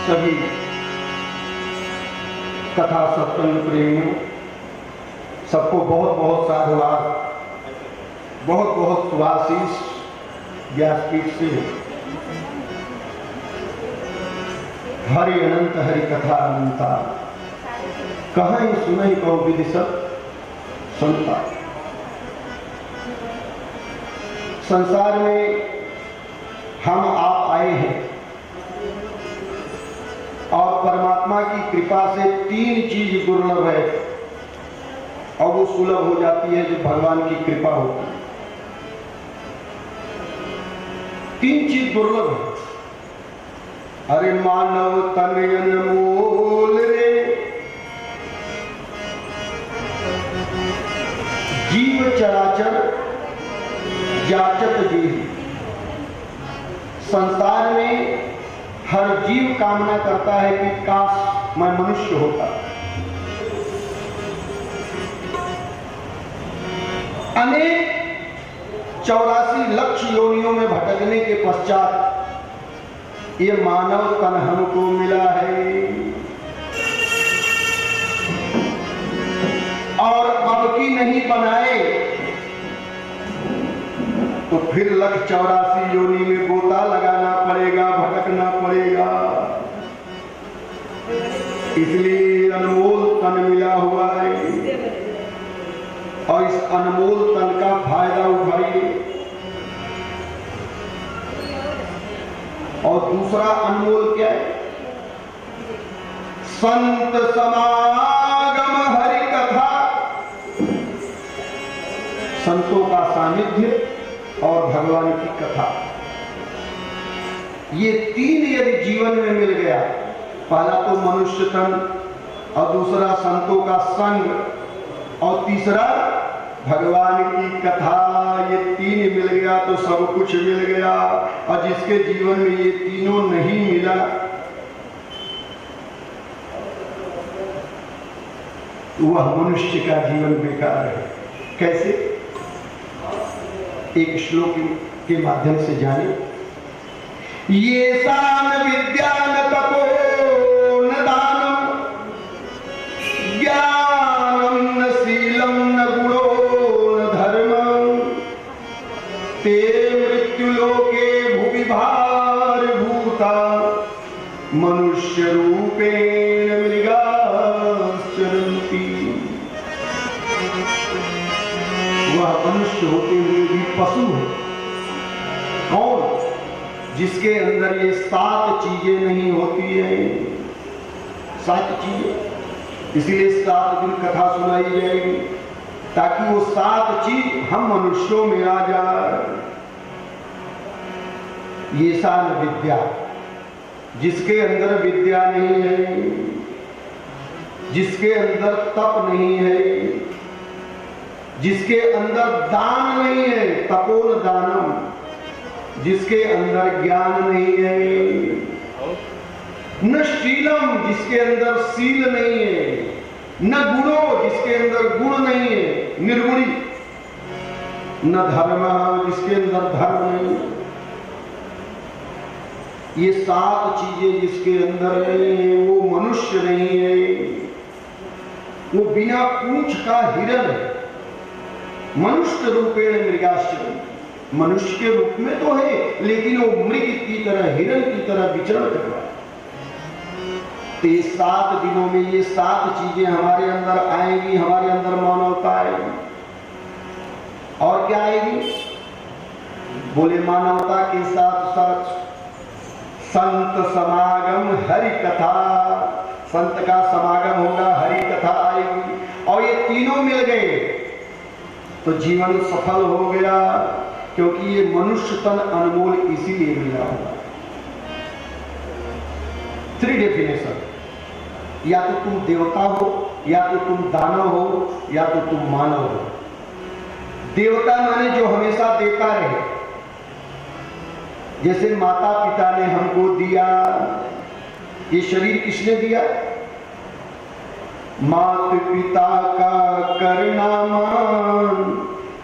सभी कथा सत्संग प्रेमियों सबको बहुत बहुत साधुवाद, बहुत बहुत शुभाशीष व्यासपीठ से। हरि अनंत हरि कथा अनंता, कहीं सुनई कहो विधि सब सुनता। संसार में हम आप आए हैं और परमात्मा की कृपा से तीन चीज दुर्लभ है और वो सुलभ हो जाती है जो भगवान की कृपा होती है। तीन चीज दुर्लभ है। अरे मानव तन अनमोल रे, जीव चराचर जाचत जीव। संसार में हर जीव कामना करता है कि काश मैं मनुष्य होता। अनेक 84 लाख योनियों में भटकने के पश्चात ये मानव तन हमको मिला है और अब की नहीं बनाए तो फिर 184 योनि में गोता लगाना पड़ेगा, भटकना पड़ेगा। इसलिए अनमोल तन मिला हुआ है और इस अनमोल तन का फायदा उठाइए। और दूसरा अनमोल क्या है? संत समागम हरि कथा, संतों का सानिध्य और भगवान की कथा। ये तीन यदि जीवन में मिल गया, पहला तो मनुष्य तन और दूसरा संतों का संग और तीसरा भगवान की कथा, ये तीन मिल गया तो सब कुछ मिल गया। और जिसके जीवन में ये तीनों नहीं मिला वह मनुष्य का जीवन बेकार है। कैसे? एक श्लोक के माध्यम से जाने। ये शान विद्या न तपो न दानम, ज्ञानम न शीलम न गुणो न धर्मम, ते मृत्युलोके भुवि भार भूता, मनुष्य रूपेण मृगाश्चरन्ति। वह मनुष्य होते हुए भी पशु है। कौन? जिसके अंदर ये 7 चीजें नहीं होती है। 7 चीजें, इसीलिए 7 दिन कथा सुनाई जाएगी ताकि वो 7 चीज हम मनुष्यों में आ जाए। ये शान विद्या, जिसके अंदर विद्या नहीं है, जिसके अंदर तप नहीं है, जिसके अंदर दान नहीं है, तपोन दानम, जिसके अंदर ज्ञान नहीं है, न शीलम, जिसके अंदर शील नहीं है, न गुणो, जिसके अंदर गुण नहीं है, निर्गुणी, न धर्म, जिसके अंदर धर्म नहीं है। ये 7 चीजें जिसके अंदर नहीं है वो मनुष्य नहीं है, वो बिना पूंछ का हिरण है। मनुष्य रूपेण मृगाश्चरन्, मनुष्य के रूप में तो है लेकिन वो मृग की तरह, हिरण की तरह विचरण कर रहा है। तो ये 7 दिनों में ये 7 चीजें हमारे अंदर आएंगी, हमारे अंदर मानवता आएगी। और क्या आएगी? बोले मानवता के साथ साथ संत समागम हरि कथा, संत का समागम होगा, हरि कथा आएगी। और ये तीनों मिल गए तो जीवन सफल हो गया, क्योंकि ये मनुष्य तन अनमोल इसीलिए मिला होगा। 3 डेफिनेशन, या तो तुम देवता हो, या तो तुम दानव हो, या तो तुम मानव हो। देवता माने जो हमेशा देता रहे, जैसे माता पिता ने हमको दिया। ये शरीर किसने दिया? मात पिता का करना मान,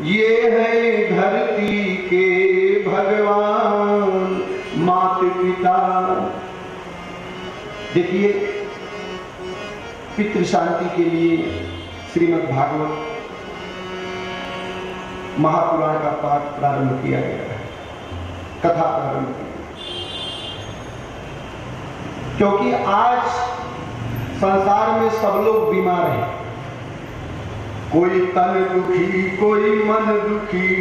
ये है धरती के भगवान। मात पिता देखिए, पितृ शांति के लिए श्रीमद् भागवत महापुराण का पाठ प्रारंभ किया गया है, कथा प्रारंभ की, क्योंकि आज संसार में सब लोग बीमार हैं। कोई तन दुखी, कोई मन दुखी,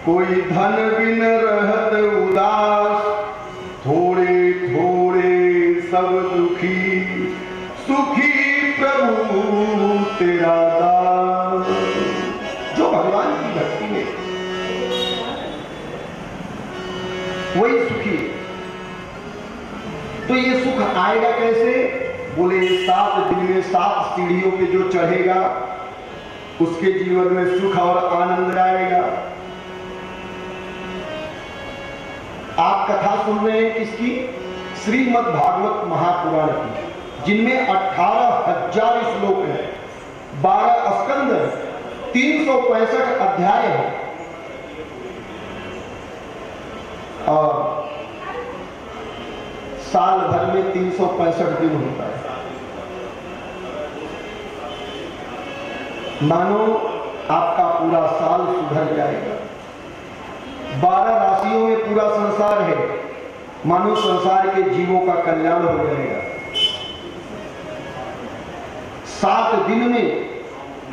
कोई धन बिन रहत उदास, थोड़े थोड़े सब दुखी, सुखी प्रभु तेरा दास। जो भगवान की भक्ति में वही सुखी। तो ये सुख आएगा कैसे? बोले 7 दिन में 7 सीढ़ियों पे जो चढ़ेगा उसके जीवन में सुख और आनंद आएगा। आप कथा सुन रहे हैं किसकी? श्रीमद् भागवत महापुराण की, जिनमें 18,000 श्लोक हैं, 12 स्कंद, 365 अध्याय है और साल भर में 365 दिन होता है। मानो आपका पूरा साल सुधर जाएगा। 12 राशियों में पूरा संसार है, मानो संसार के जीवों का कल्याण हो जाएगा। 7 दिन में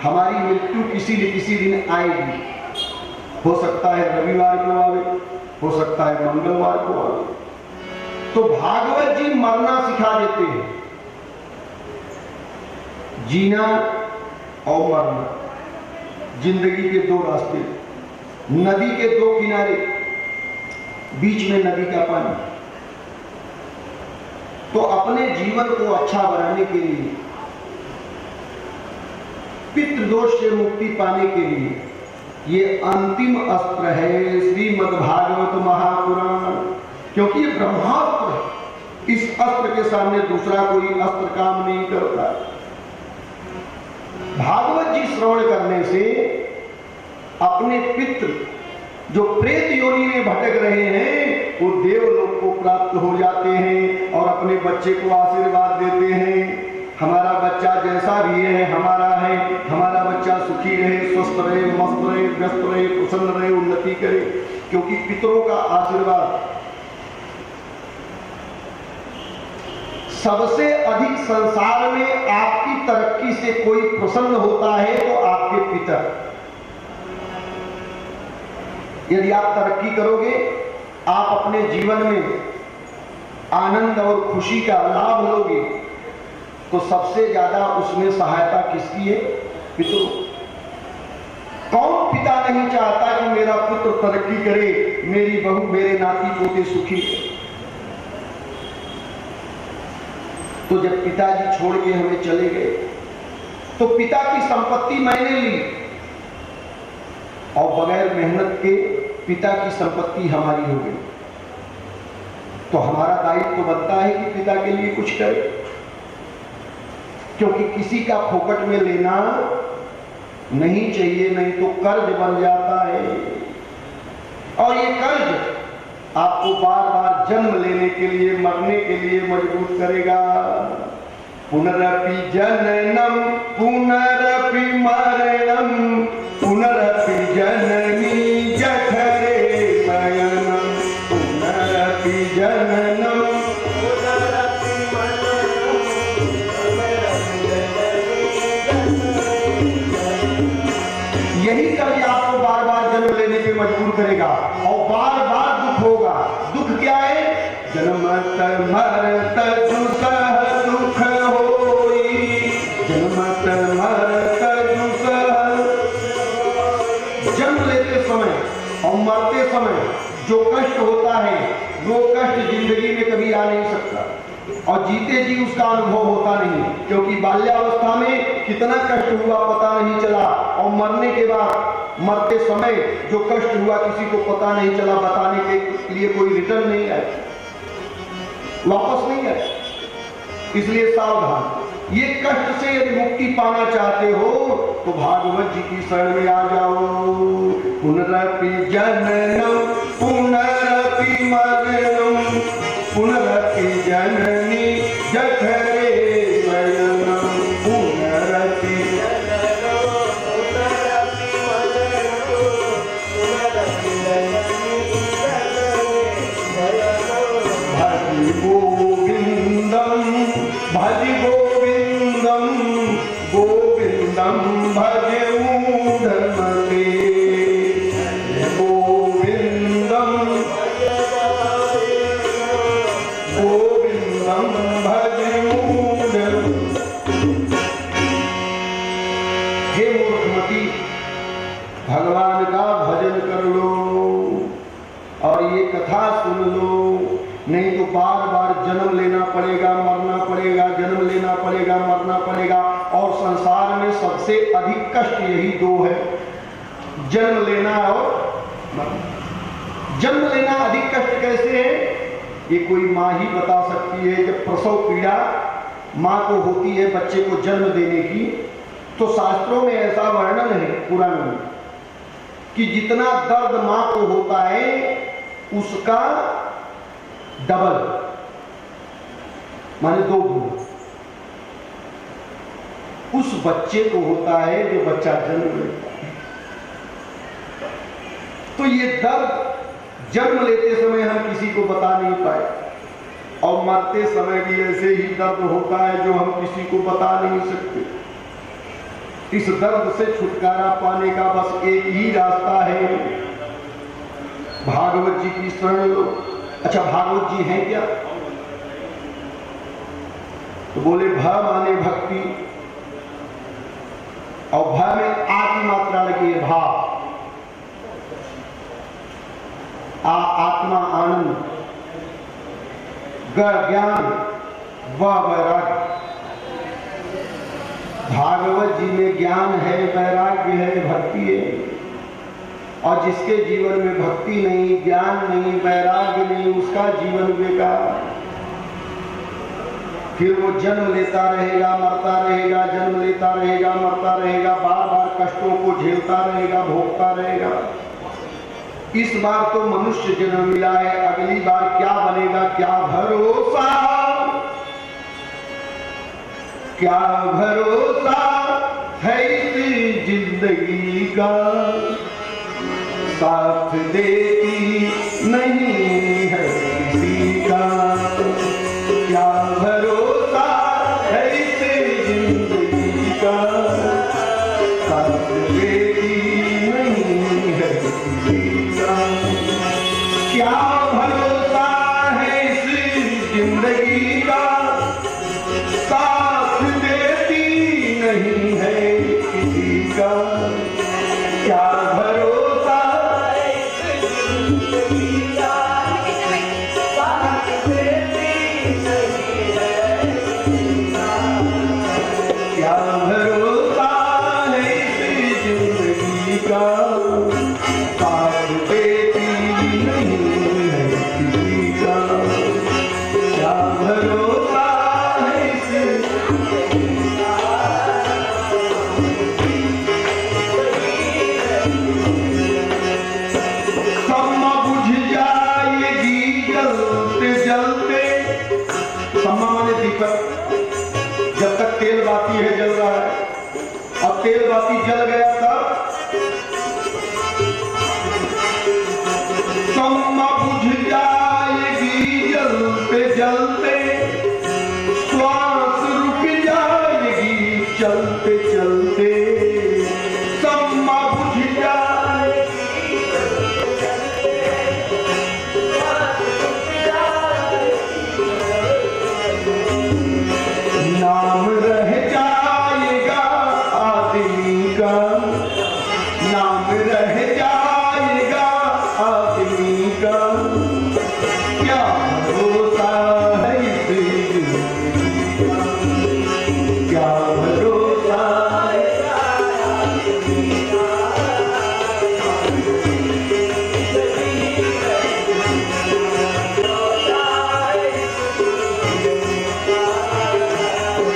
हमारी मृत्यु किसी न किसी दिन आएगी। हो सकता है रविवार को आवे, हो सकता है मंगलवार को आवे। तो भागवत जी मरना सिखा देते हैं, जीना और मरना, जिंदगी के 2 रास्ते, नदी के 2 किनारे, बीच में नदी का पानी। तो अपने जीवन को अच्छा बनाने के लिए, पितृदोष से मुक्ति पाने के लिए ये अंतिम अस्त्र है श्रीमद् भागवत महापुराण, क्योंकि ये ब्रह्मास्त्र है। इस अस्त्र के सामने दूसरा कोई अस्त्र काम नहीं करता। भागवत जी श्रवण करने से अपने पितृ जो प्रेत योनि में भटक रहे हैं वो देवलोक को प्राप्त हो जाते हैं और अपने बच्चे को आशीर्वाद देते हैं। हमारा बच्चा जैसा भी है हमारा है, हमारा बच्चा सुखी रहे, स्वस्थ रहे, मस्त रहे, व्यस्त रहे, प्रसन्न रहे, उन्नति करे, क्योंकि पितरों का आशीर्वाद सबसे अधिक। संसार में आपकी तरक्की से कोई प्रसन्न होता है तो आपके पितर। यदि आप तरक्की करोगे, आप अपने जीवन में आनंद और खुशी का लाभ लोगे, तो सबसे ज्यादा उसमें सहायता किसकी है? पितरों। कौन पिता नहीं चाहता कि मेरा पुत्र तरक्की करे, मेरी बहू, मेरे नाती पोते सुखी। तो जब पिताजी छोड़ के हमें चले गए तो पिता की संपत्ति मैंने ली और बगैर मेहनत के पिता की संपत्ति हमारी हो गई। तो हमारा दायित्व तो बनता है कि पिता के लिए कुछ करें, क्योंकि किसी का फोकट में लेना नहीं चाहिए, नहीं तो कर्ज बन जाता है। और ये कर्ज आपको बार बार जन्म लेने के लिए, मरने के लिए मजबूर करेगा। पुनरपि जननम पुनरपि मरणम पुनरपि जननी जठरे शयनम पुनरपि जननम पुनरपि यही कर्ज आपको बार बार जन्म लेने पे मजबूर करेगा और बार बार दुख होगा। दुख क्या है? जन्मत मरत दुसह दुख होई, जन्मत मरत दुसह। जन्म लेते समय और मरते समय जो कष्ट होता है वो कष्ट जिंदगी में कभी आ नहीं सकता और जीते जी उसका अनुभव होता नहीं, क्योंकि बाल्यावस्था में कितना कष्ट हुआ पता नहीं चला और मरने के बाद, मरते समय जो कष्ट हुआ किसी को पता नहीं चला, बताने के लिए कोई रिटर्न नहीं आया, वापस नहीं आया। इसलिए सावधान। ये कष्ट से यदि मुक्ति पाना चाहते हो तो भागवत जी की शरण में आ जाओ। पुनरपि जननम पुनरपि मरणम पुनरपि जननी जठरे बार बार जन्म लेना पड़ेगा, मरना पड़ेगा, जन्म लेना पड़ेगा, मरना पड़ेगा। और संसार में सबसे अधिक कष्ट यही दो है, जन्म लेना और मरना। जन्म लेना अधिक कष्ट कैसे है, ये कोई माँ ही बता सकती है। जब प्रसव पीड़ा माँ को होती है बच्चे को जन्म देने की, तो शास्त्रों में ऐसा वर्णन है पुराण में कि जितना दर्द माँ को होता है उसका डबल, माने 2 गुना उस बच्चे को होता है जो बच्चा जन्म लेता है। तो ये दर्द जन्म लेते समय हम किसी को बता नहीं पाए, और मरते समय भी ऐसे ही दर्द होता है जो हम किसी को बता नहीं सकते। इस दर्द से छुटकारा पाने का बस एक ही रास्ता है, भागवत जी की शरण लो। अच्छा, भागवत जी हैं क्या? तो बोले भ माने भक्ति, और भ में आ की मात्रा लगी है, भाव। आत्मा आनंद, ग ज्ञान, व वैराग्य। भागवत जी में ज्ञान है, वैराग्य है, भक्ति है। और जिसके जीवन में भक्ति नहीं, ज्ञान नहीं, वैराग्य नहीं, उसका जीवन बेकार। फिर वो जन्म लेता रहेगा, मरता रहेगा, जन्म लेता रहेगा, मरता रहेगा, बार बार कष्टों को झेलता रहेगा, भोगता रहेगा। इस बार तो मनुष्य जन्म मिला है, अगली बार क्या बनेगा क्या भरोसा, क्या भरोसा है इस जिंदगी का, साथ देती नहीं है किसी का। क्या भरोसा है इस जिंदगी का, साथ देती नहीं है किसी का। क्या भरोसा है इस जिंदगी का, साथ देती नहीं है किसी का। क्या भरोसा है इस जिंदगी का, साथ देती नहीं है किसी का। क्या भरोसा है इस जिंदगी का, साथ देती नहीं है किसी का। क्या भरोसा है इस जिंदगी का। सम्मा बुझ जाएगी जलते जलते, सम्मा माने दीपक। जब तक तेल बाती है जल रहा है, अब तेल बाती जल गया तब सम्मा बुझ जाएगी जलते जलते, श्वास रुक जाएगी चलते चलते। सम्मा बुझ जाएगी नाम रह जाएगा आदमी का, नाम रह जाएगा आदमी का। क्या भरोसा है इस जिंदगी का, क्या भरोसा है आदमी का।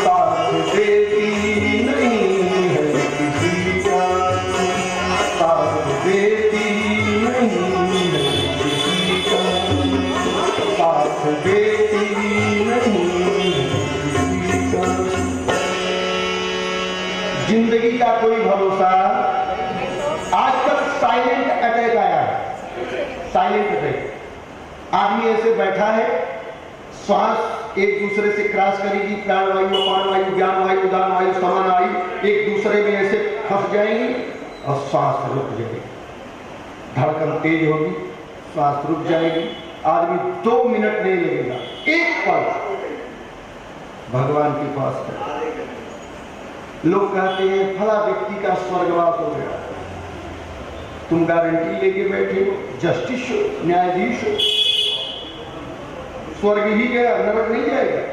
साथ देती नहीं है किसी का, साथ देती नहीं है किसी का, साथ देती नहीं है किसी का। जिंदगी का कोई भरोसा। आजकल साइलेंट अटैक आया है, साइलेंट अटैक। आदमी ऐसे बैठा है, श्वास एक दूसरे से क्रॉस करेगी, प्राणवायु, अपान वायु, ज्ञान वायु, उदान वायु, समान वायु एक दूसरे में ऐसे फंस जाएंगी और श्वास रुक जाएगी, धड़कन तेज होगी, श्वास रुक जाएगी। आदमी 2 मिनट नहीं लगेगा, एक पल भगवान के पास है। लोग कहते हैं फला व्यक्ति का स्वर्गवास हो गया, तुम गारंटी लेके बैठे हो, जस्टिस हो, न्यायाधीश हो, स्वर्ग ही गया, नरक नहीं जाएगा।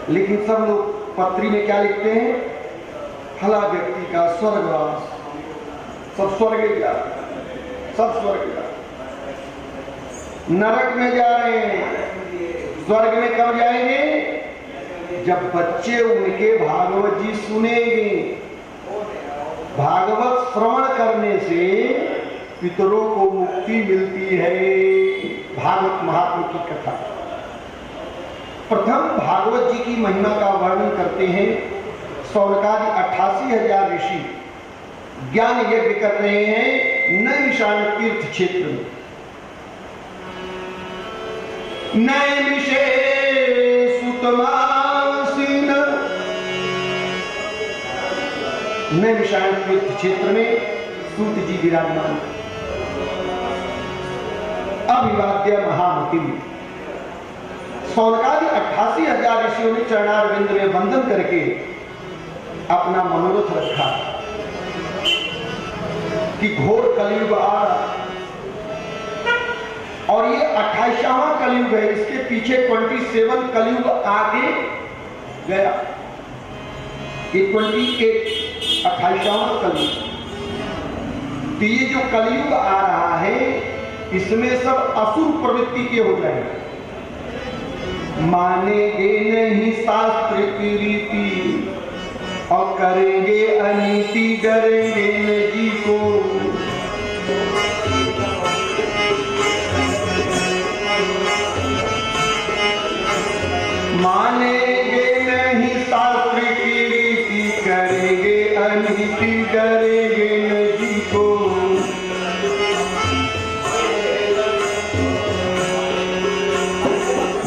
लेकिन सब लोग पत्री में क्या लिखते हैं, फला व्यक्ति का स्वर्गवास, सब स्वर्ग गया, सब स्वर्ग गया। नरक में जा रहे हैं, स्वर्ग में कब जाएंगे, जब बच्चे उनके भागवत जी सुनेंगे। भागवत श्रवण करने से पितरों को मुक्ति मिलती है। भागवत महात्मा की कथा। प्रथम भागवत जी की महिमा का वर्णन करते हैं सौनकादि 88,000 ऋषि ज्ञान यज्ञ कर रहे हैं नैमिषारण्य तीर्थ क्षेत्र में। नैमिषे सुतमासीन, नैमिषारण्य तीर्थ क्षेत्र में सूत जी विराजमान। अभिवाद्य महामति सौनकादि 88,000 ऋषियों ने चरणारविंद में वंदन करके अपना मनोरथ रखा कि घोर कलयुग आ रहा और ये 28वां कलयुग है। इसके पीछे 27 कलयुग आगे गया, ये 28 28वां कलयुग। तो ये जो कलयुग आ रहा है इसमें सब असुर प्रवृत्ति के हो जाएंगे। मानेंगे नहीं शास्त्र की रीति और करेंगे अनीति, डरेंगे न जी को। मानेंगे नहीं शास्त्र की रीति, करेंगे अनीति, डरेंगे न जी को।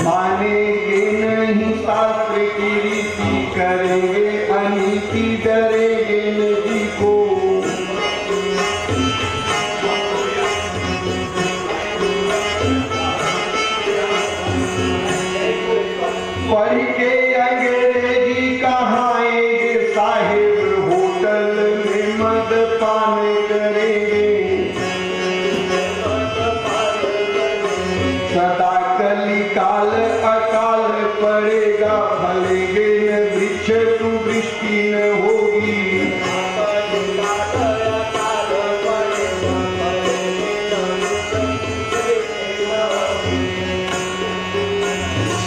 मानेंगे नहीं शास्त्र की रीति, करेंगे अनीति, डरेंगे न जी को। पढ़ के अंग्रेजी कहाएंगे, साहिब होटल में मद पान करेंगे। सदा कली काल अकाल पड़ेगा, फलेंगे न वृक्ष सुवृष्टि न होगी।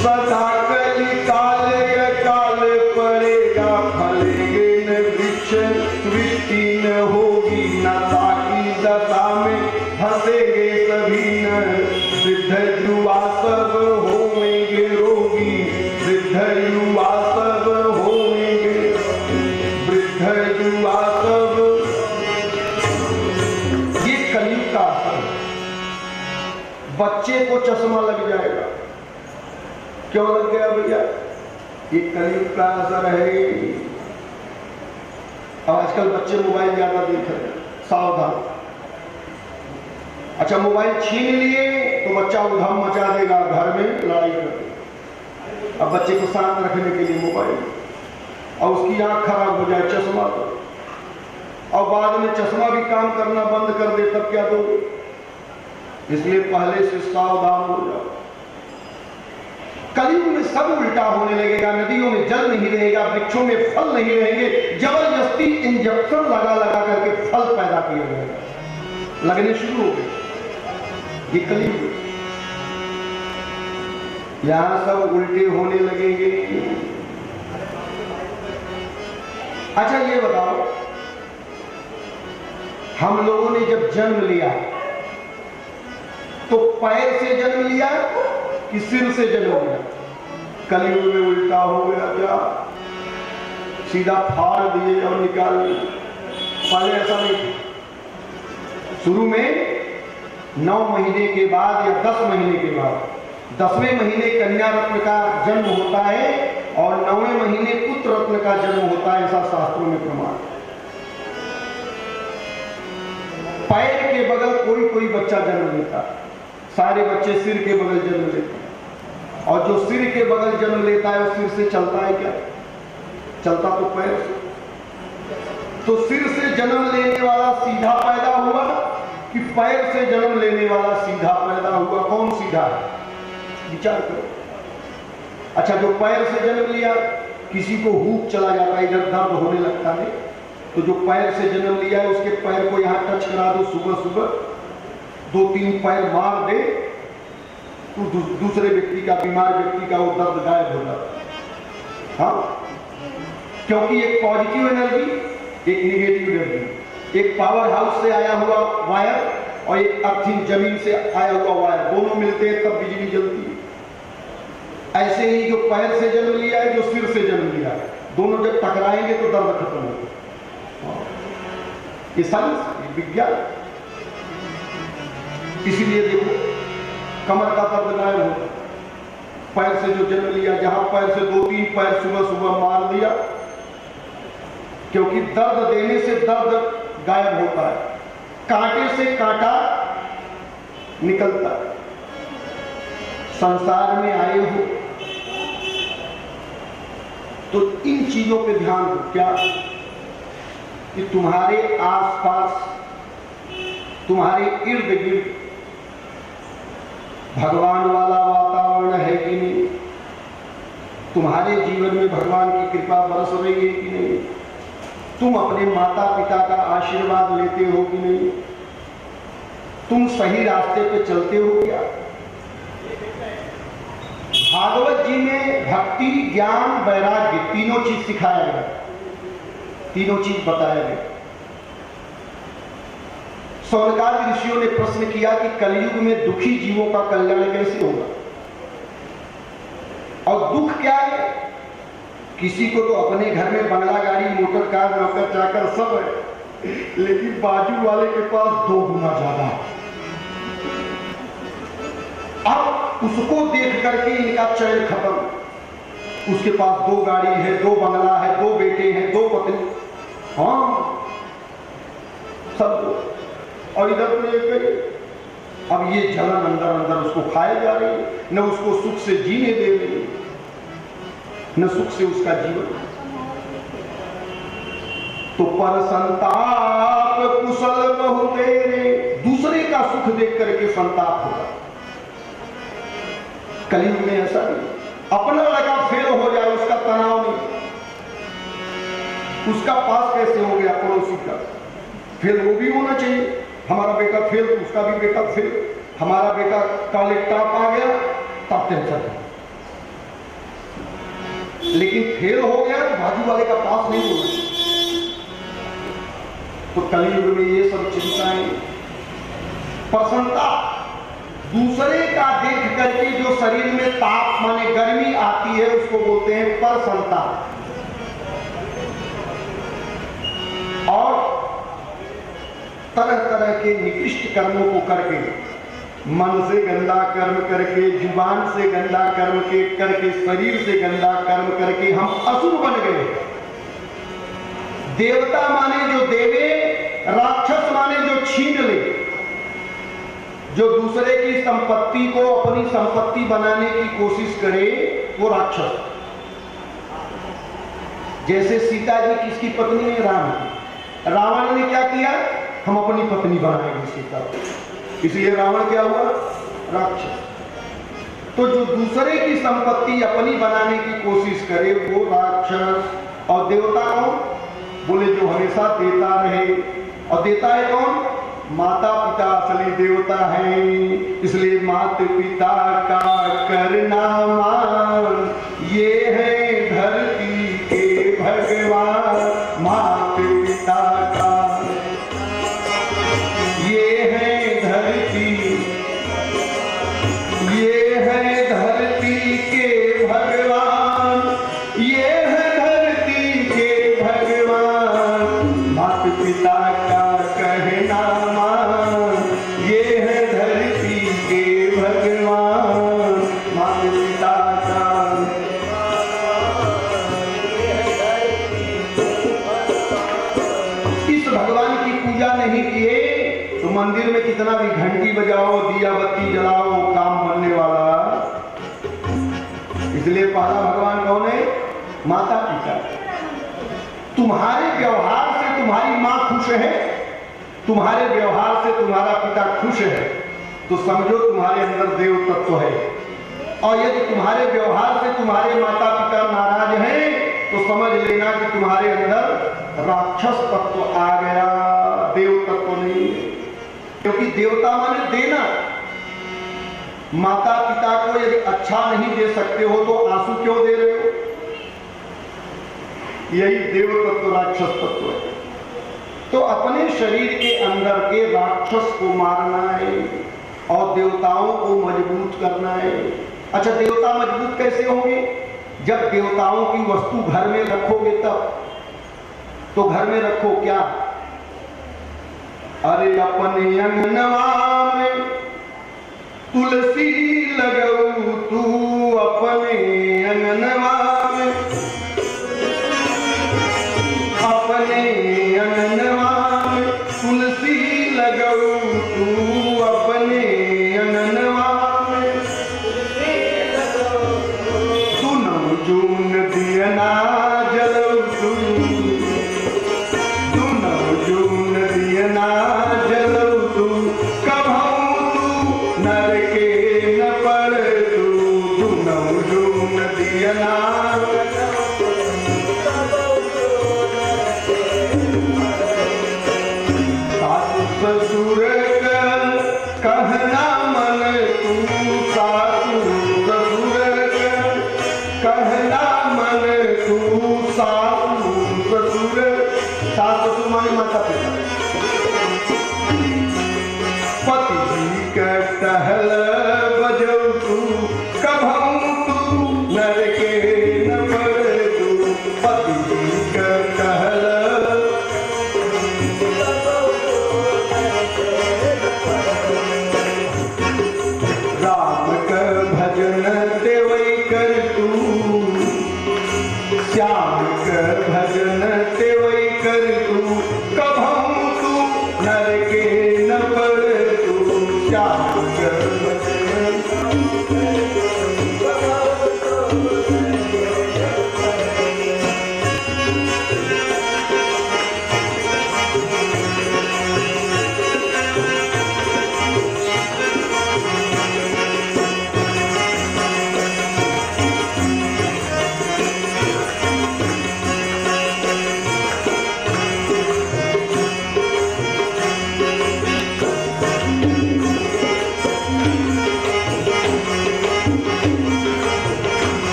सदा कली काल अकाल पड़ेगा, फलेंगे न वृक्ष वृष्टि न होगी। नशा की दशा में फंसेंगे सभी न, वृद्ध युवा सब होंगे रोगी। वृद्ध युवा सब होंगे, वृद्ध युवा सब। ये कलयुग का असर। बच्चे को चश्मा लग जाएगा, क्यों लग गया भैया, ये कलयुग का असर है। आजकल बच्चे मोबाइल ज्यादा देख रहे हैं, सावधान। अच्छा मोबाइल छीन लिए तो बच्चा उधम मचा देगा, घर में लड़ाई कर देगा। अब बच्चे को शांत रखने के लिए मोबाइल, और उसकी आंख खराब हो जाए चश्मा तो, और बाद में चश्मा भी काम करना बंद कर दे तब क्या दोगे। इसलिए पहले से सावधान हो जाओ। कलयुग में सब उल्टा होने लगेगा। नदियों में जल नहीं रहेगा, वृक्षों में फल नहीं रहेंगे। जबरदस्ती इंजेक्शन लगा लगा करके फल पैदा किया जाएगा, लगने शुरू हो गए। ये कलयुग, यहां सब उल्टे होने लगेंगे। अच्छा ये बताओ, हम लोगों ने जब जन्म लिया तो पैर से जन्म लिया कि सिर से जन्म लिया? कलयुग में उल्टा हो गया क्या, सीधा फाड़ दिए और निकाल दिए। पहले ऐसा नहीं, शुरू में 9 महीने के बाद या 10 महीने के बाद, 10वें महीने कन्या रत्न का जन्म होता है और 9वें महीने पुत्र रत्न का जन्म होता है, ऐसा शास्त्रों में प्रमाण। पैर के बगल कोई कोई बच्चा जन्म लेता, सारे बच्चे सिर के बगल जन्म लेते हैं। और जो सिर के बगल जन्म लेता है वो सिर से चलता है क्या? चलता तो पैर से। तो सिर से जन्म लेने वाला सीधा पैदा हुआ कि पैर से जन्म लेने वाला सीधा पैदा हुआ? कौन सीधा है? विचार करो। अच्छा, जो पैर से जन्म लिया, किसी को हुक चला जाता है, इधर दर्द होने लगता है, तो जो पैर से जन्म लिया है उसके पैर को यहाँ टच करा दो, सुबह सुबह 2-3 पैर मार दे तो दूसरे व्यक्ति का, बीमार व्यक्ति का वो दर्द गायब हो जाता है। हाँ, क्योंकि एक पॉजिटिव एनर्जी, एक निगेटिव एनर्जी, एक पावर हाउस से आया हुआ वायर और एक अर्थिंग जमीन से आया हुआ वायर, दोनों मिलते हैं तब बिजली जलती है। ऐसे ही जो पैर से जन्म लिया है, जो सिर से जन्म लिया है, दोनों जब टकराएंगे तो दर्द खत्म होगा। ये साइंस, ये विज्ञान। इसीलिए देखो कमर का दर्द गायब हो, पैर से जो जन्म लिया, जहां पैर से 2-3 पैर सुबह सुबह मार दिया, क्योंकि दर्द देने से दर्द गायब होता है, कांटे से कांटा निकलता है। संसार में आए हो तो इन चीजों पे ध्यान दो। क्या कि तुम्हारे आसपास, तुम्हारे इर्द गिर्द भगवान वाला वातावरण है कि नहीं, तुम्हारे जीवन में भगवान की कृपा बरस रही है कि नहीं, तुम अपने माता पिता का आशीर्वाद लेते हो कि नहीं, तुम सही रास्ते पे चलते हो क्या। भागवत जी में भक्ति, ज्ञान, वैराग्य तीनों चीज सिखाया गया, तीनों चीज बताया गया। शौनकादि ऋषियों ने प्रश्न किया कि कलयुग में दुखी जीवों का कल्याण कैसे होगा, और दुख क्या है। किसी को तो अपने घर में बंगला, गाड़ी, मोटर कार, नौकर चाकर सब है, लेकिन बाजू वाले के पास 2 गुना ज्यादा है। अब उसको देख करके इनका चैन खत्म। उसके पास 2 गाड़ी है, 2 बंगला है, 2 बेटे हैं, 2 पत्नी, हाँ सब, और इधर तो एक। अब ये जलन अंदर अंदर उसको खाए जा रही है, न उसको सुख से जीने दे रही, न सुख से उसका जीवन। तो पर संताप कुशल बहु तेरे, दूसरे का सुख देख करके संताप होगा। कलयुग में ऐसा नहीं, अपना लड़का फेल हो जाए उसका तनाव नहीं, उसका पास कैसे हो गया पड़ोसी का फेल, वो भी होना चाहिए। हमारा बेटा फेल तो उसका भी बेटा फेल, हमारा बेटा कॉलेज टॉप आ गया तब टेंशन है, लेकिन फेल हो गया तो बाजू वाले का पास नहीं होना चाहिए। तो कलयुग में ये सब चिंताएं, प्रसन्नता, दूसरे का देख करके जो शरीर में ताप माने गर्मी आती है उसको बोलते हैं प्रसन्नता। और तरह तरह के निकृष्ट कर्मों को करके, मन से गंदा कर्म करके, जुबान से गंदा कर्म के करके, शरीर से गंदा कर्म करके हम असुर बन गए। देवता माने जो देवे, राक्षस माने जो छीन ले, जो दूसरे की संपत्ति को अपनी संपत्ति बनाने की कोशिश करे वो राक्षस। जैसे सीता जी किसकी पत्नी है? राम की। रावण ने क्या किया? हम अपनी पत्नी बनाएंगे सीता को, इसलिए रावण क्या हुआ? राक्षस। तो जो दूसरे की संपत्ति अपनी बनाने की कोशिश करे वो राक्षस। और देवता कौन? बोले जो हमेशा देता रहे। और देता है कौन? माता पिता असली देवता है। इसलिए माता पिता का करना मान, ये है धरती के भगवान। माता पिता का ये है धरती, ये है धरती के भगवान, ये है धरती के भगवान। माता पिता का कहना मान, ये है धरती के भगवान। माता पिता का इस भगवान की पूजा नहीं किए तो मंदिर में कितना भी घंटी बजाओ, दिया बत्ती जलाओ, काम बनने वाला। इसलिए पहला भगवान कौन है? माता पिता। तुम्हारे व्यवहार से तुम्हारी माँ खुश है, तुम्हारे व्यवहार से तुम्हारा पिता खुश है, तो समझो तुम्हारे अंदर देव तत्व है। और यदि तुम्हारे व्यवहार से तुम्हारे माता पिता नाराज हैं तो समझ लेना कि तुम्हारे अंदर राक्षस तत्व आ गया, देव तत्व नहीं। क्योंकि देवता माने देना। माता पिता को यदि अच्छा नहीं दे सकते हो तो आंसू क्यों दे रहे हो? यही देव तत्व राक्षस तत्व है। तो अपने शरीर के अंदर के राक्षस को मारना है और देवताओं को मजबूत करना है। अच्छा, देवता मजबूत कैसे होंगे? जब देवताओं की वस्तु घर में रखोगे तब। तो घर में रखो क्या? अरे अपने अंगनवा में तुलसी लगाऊ तू, अपने अंगनवा में, अपने अंगनवा में तुलसी लगाऊ तू, अपने अंगनवा में सुनो जून दियना जलऊ तू, सुनो जून दियना जलऊ तू, कभऊ तू नर के न पड़ तू, सुनो जून दियना ससुर कहना मन तू, सासू ससुर कहना मन तू, सासू ससुर, सास ससुर माने माता पिता, पति जी का टहल बजो तू, कभऊ तू नर के न पड़ तू, पति जी का टहल भजन तेवई कर तू, श्याम कर भजन तेवई कर तू, कभऊ तू नर के न पड़ तू, श्याम कर भजन।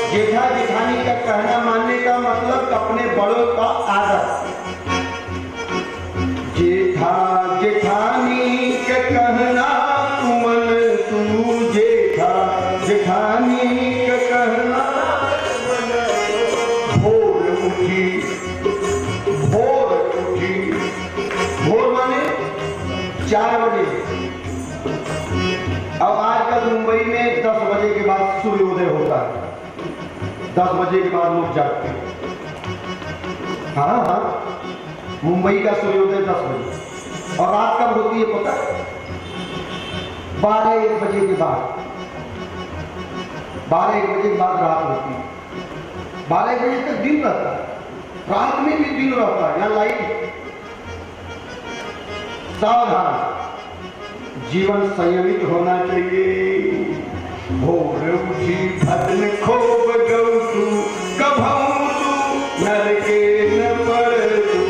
जेठा जेठानी का कहना मानने का मतलब अपने बड़ों का आदर। जेठा जेठानी का कहना तुमन तू, जेठा जेठानी का कहना। भोर उठी, भोर उठी, भोर माने 4 बजे। अब आजकल मुंबई में 10 बजे के बाद सूर्योदय होता है। 10 बजे के बाद लोग जागते हैं। हाँ हाँ, मुंबई का सूर्योदय 10 बजे। और रात कब होती है पता है? 12-1 बजे के बाद। 12-1 बजे के बाद रात होती है। 12-1 बजे तक दिन रहता है, रात में भी दिन रहता है। यहाँ लाइट। सावधान, जीवन संयमित होना चाहिए। भोर उठी भजन खूब गऊ तू, कभऊ तू नर के न पड़ तू।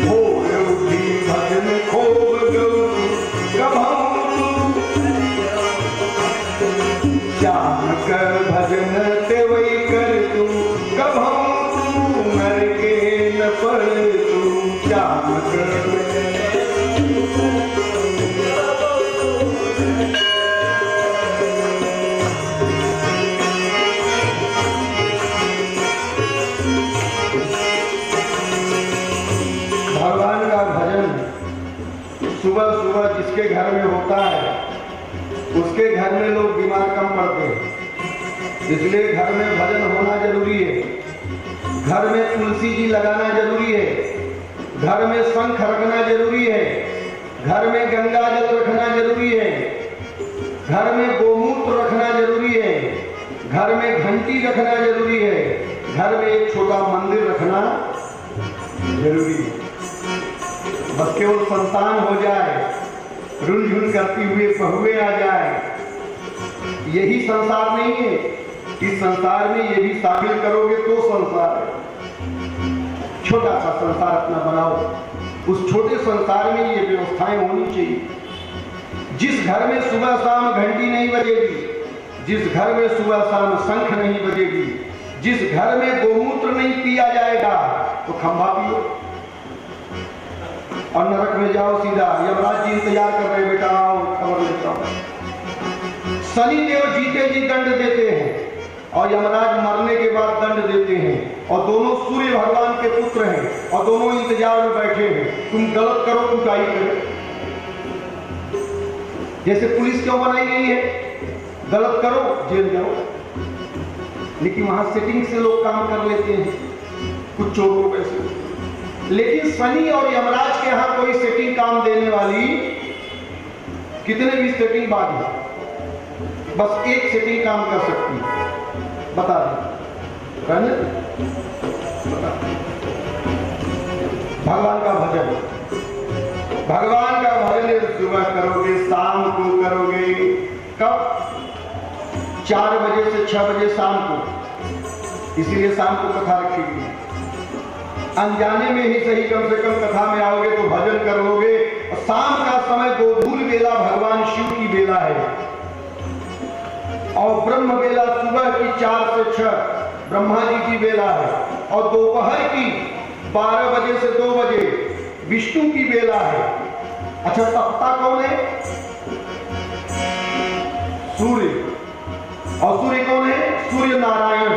भोर उठी भजन खूब गऊ तू, कभऊ तू श्याम कर भजन तेवई कर तू, कभऊ तू नर के न पड़ तू। श्याम कर सुबह सुबह जिसके घर में होता है उसके घर में लोग बीमार कम पड़ते हैं। इसलिए घर में भजन होना जरूरी है। घर में तुलसी जी लगाना जरूरी है। घर में शंख रखना जरूरी है। घर में गंगा जल रखना जरूरी है। घर में गोमूत्र रखना जरूरी है। घर में घंटी रखना जरूरी है। घर में एक छोटा मंदिर रखना जरूरी है। बस केवल संतान हो जाए, रुन झुन करती हुए बहुए आ जाए, यही संसार नहीं है। इस संसार में ये भी शामिल करोगे तो संसार है। छोटा सा संसार अपना बनाओ, उस छोटे संसार में ये व्यवस्थाएं होनी चाहिए। जिस घर में सुबह शाम घंटी नहीं बजेगी, जिस घर में सुबह शाम शंख नहीं बजेगी, जिस घर में गोमूत्र नहीं पिया जाएगा, तो खंभा पियो और नरक में जाओ सीधा। यमराज जी इंतजार कर रहे, बेटा आओ खबर लेता हूं। शनि देव जीते जी दंड देते हैं और यमराज मरने के बाद दंड देते हैं, और दोनों सूर्य भगवान के पुत्र हैं और दोनों इंतजार में बैठे हैं। तुम गलत करो, कुटाई करो। जैसे पुलिस क्यों बनाई गई है? गलत करो जेल जाओ। लेकिन वहां सेटिंग से लोग काम कर लेते हैं, कुछ चोरों पैसे। लेकिन शनि और यमराज के यहां कोई सेटिंग काम देने वाली, कितने भी सेटिंग बाद है, बस एक सेटिंग काम कर सकती है। बता दें, बता। भगवान का भजन, भगवान का भजन सुबह करोगे, शाम को करोगे। कब? 4 बजे से 6 बजे शाम को। इसीलिए शाम को कथा रखी गई। अनजाने में ही सही, कम से कम कथा में आओगे तो भजन करोगे। और शाम का समय गोधूल बेला भगवान शिव की बेला है, और ब्रह्म बेला सुबह की 4 से 6 ब्रह्मा जी की बेला है, और दोपहर की 12 बजे से 2 बजे विष्णु की बेला है। अच्छा, तपता कौन है? सूर्य। और सूर्य कौन है? सूर्य नारायण।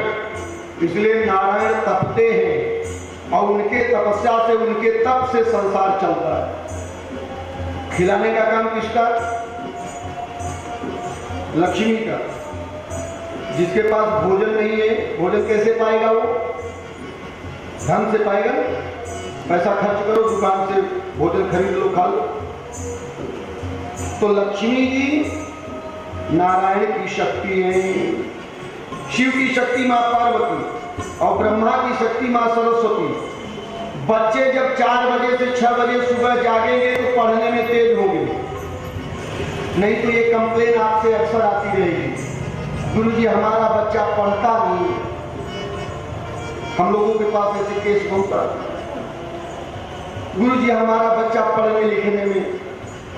इसलिए नारायण तपते हैं और उनके तपस्या से, उनके तप से संसार चलता है। खिलाने का काम किसका? लक्ष्मी का। जिसके पास भोजन नहीं है, भोजन कैसे पाएगा? वो धन से पाएगा। पैसा खर्च करो, दुकान से भोजन खरीद लो, खा लो। तो लक्ष्मी जी नारायण की शक्ति है, शिव की शक्ति मां पार्वती, और ब्रह्मा की शक्ति मां सरस्वती। बच्चे जब 4 बजे से 6 बजे सुबह जागेंगे तो पढ़ने में तेज होंगे। नहीं तो ये कंप्लेन आपसे अक्सर आती रहेगी, गुरुजी हमारा बच्चा पढ़ता नहीं। हम लोगों के पास ऐसे केस बहुत आते हैं, गुरुजी हमारा बच्चा पढ़ने लिखने में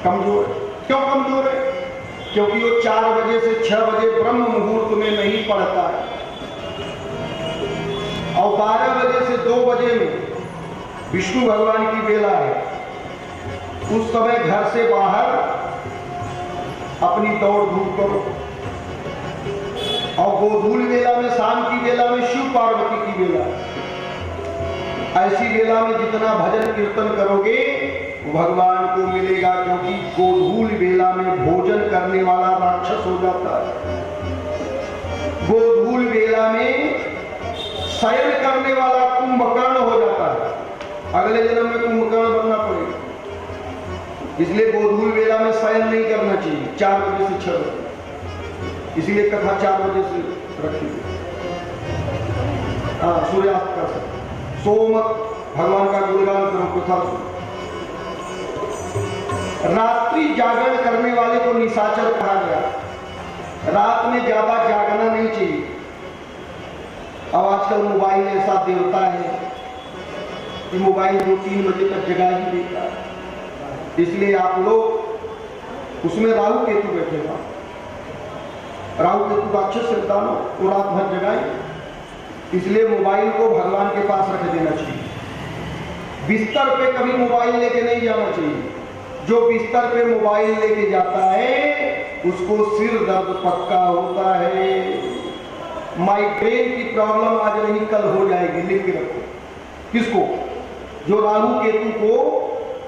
कमजोर है। क्यों कमजोर है? क्योंकि वो 4 बजे से 6 बजे ब्रह्म मुहूर्त में नहीं पढ़ता है, और 12 बजे से 2 बजे में विष्णु भगवान की बेला है। उस समय घर से बाहर अपनी दौड़ धूप करो, और गोधूल बेला में, शाम की बेला में शिव पार्वती की बेला। ऐसी बेला में जितना भजन कीर्तन करोगे भगवान को मिलेगा, क्योंकि गोधूल बेला में भोजन करने वाला राक्षस हो जाता है। गोधूल बेला में शयन करने वाला कुंभकर्ण हो जाता है। अगले जन्म में कुंभकर्ण बनना पड़ेगा। इसलिए गोधूल बेला में शयन नहीं करना चाहिए, 4 बजे से 6 बजे। इसीलिए कथा 4 बजे से रखी गई। हाँ, सूर्यास्त कर सकते। सोम भगवान का गुणगान करो, कथा सुनो। रात्रि जागरण करने वाले को निशाचर कहा गया। रात में ज्यादा जागना नहीं चाहिए। अब आजकल मोबाइल ऐसा देवता है कि मोबाइल 2-3 बजे तक जगा ही देता है। इसलिए आप लोग उसमें राहु केतु बैठेगा, राहु केतु राक्षस शैतान को रात भर जगाए। इसलिए मोबाइल को भगवान के पास रख देना चाहिए। बिस्तर पे कभी मोबाइल लेके नहीं जाना चाहिए। जो बिस्तर पे मोबाइल लेके जाता है उसको सिर दर्द पक्का होता है। माइग्रेन की प्रॉब्लम आज नहीं कल हो जाएगी, लिख के रखो। किसको? जो राहु केतु को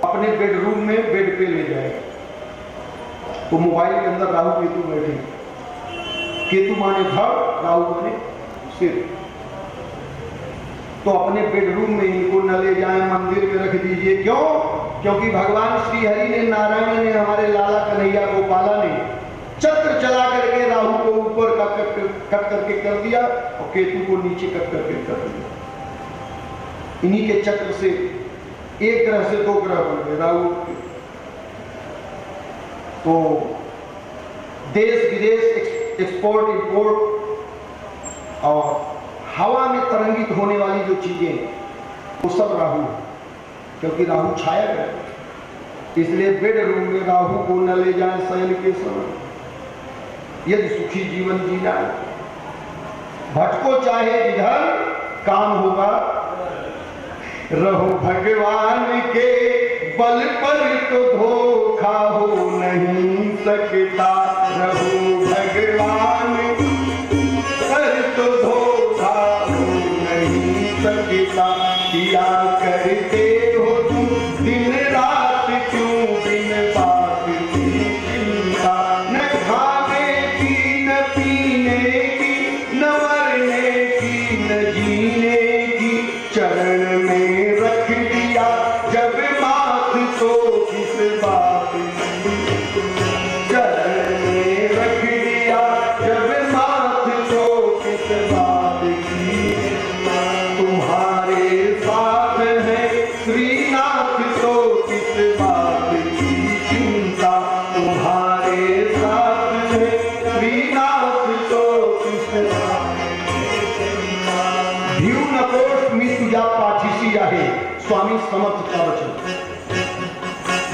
अपने बेडरूम में बेड पे ले जाएगा। तो मोबाइल के अंदर राहु केतु बैठे। केतु माने धड़, राहु माने सिर। तो अपने बेडरूम में इनको न ले जाएं, मंदिर में रख दीजिए। क्यों? क्योंकि भगवान श्री हरि ने, नारायण ने, हमारे लाला कन्हैया गोपाला ने चक्र चला करके राहु को ऊपर का कट करके कर दिया और केतु को नीचे कट करके कर दिया। इन्हीं के चक्र से एक ग्रह से 2 ग्रह बन गए राहु के। तो देश विदेश एक्सपोर्ट इंपोर्ट और हवा में तरंगित होने वाली जो चीजें वो सब राहु है, क्योंकि राहु छाया गया। इसलिए बेडरूम में राहु को न ले जाए शयन के समय, यदि सुखी जीवन जीना है। भटको चाहे जिधर काम होगा, रहो भगवान के बल पर तो धोखा हो नहीं सकता। रहो भगवान पर तो धोखा हो नहीं सकता। किया करते हो तुम दिन रात क्यों बिन बात की चिंता। न खाने की न पीने की न मरने की न जीने की, चरण में रख दिया जब बात तो किस बात की। चरण में रख दिया जब बात तो किस बात की। तुम्हारे साथ है श्रीनाथ तो किस बात की चिंता। तुम्हारे साथ है श्रीनाथ तो किस बात की चिंता। भिऊ नकोश मी तुझा पाठीशी आहे, स्वामी समर्थ का वचन।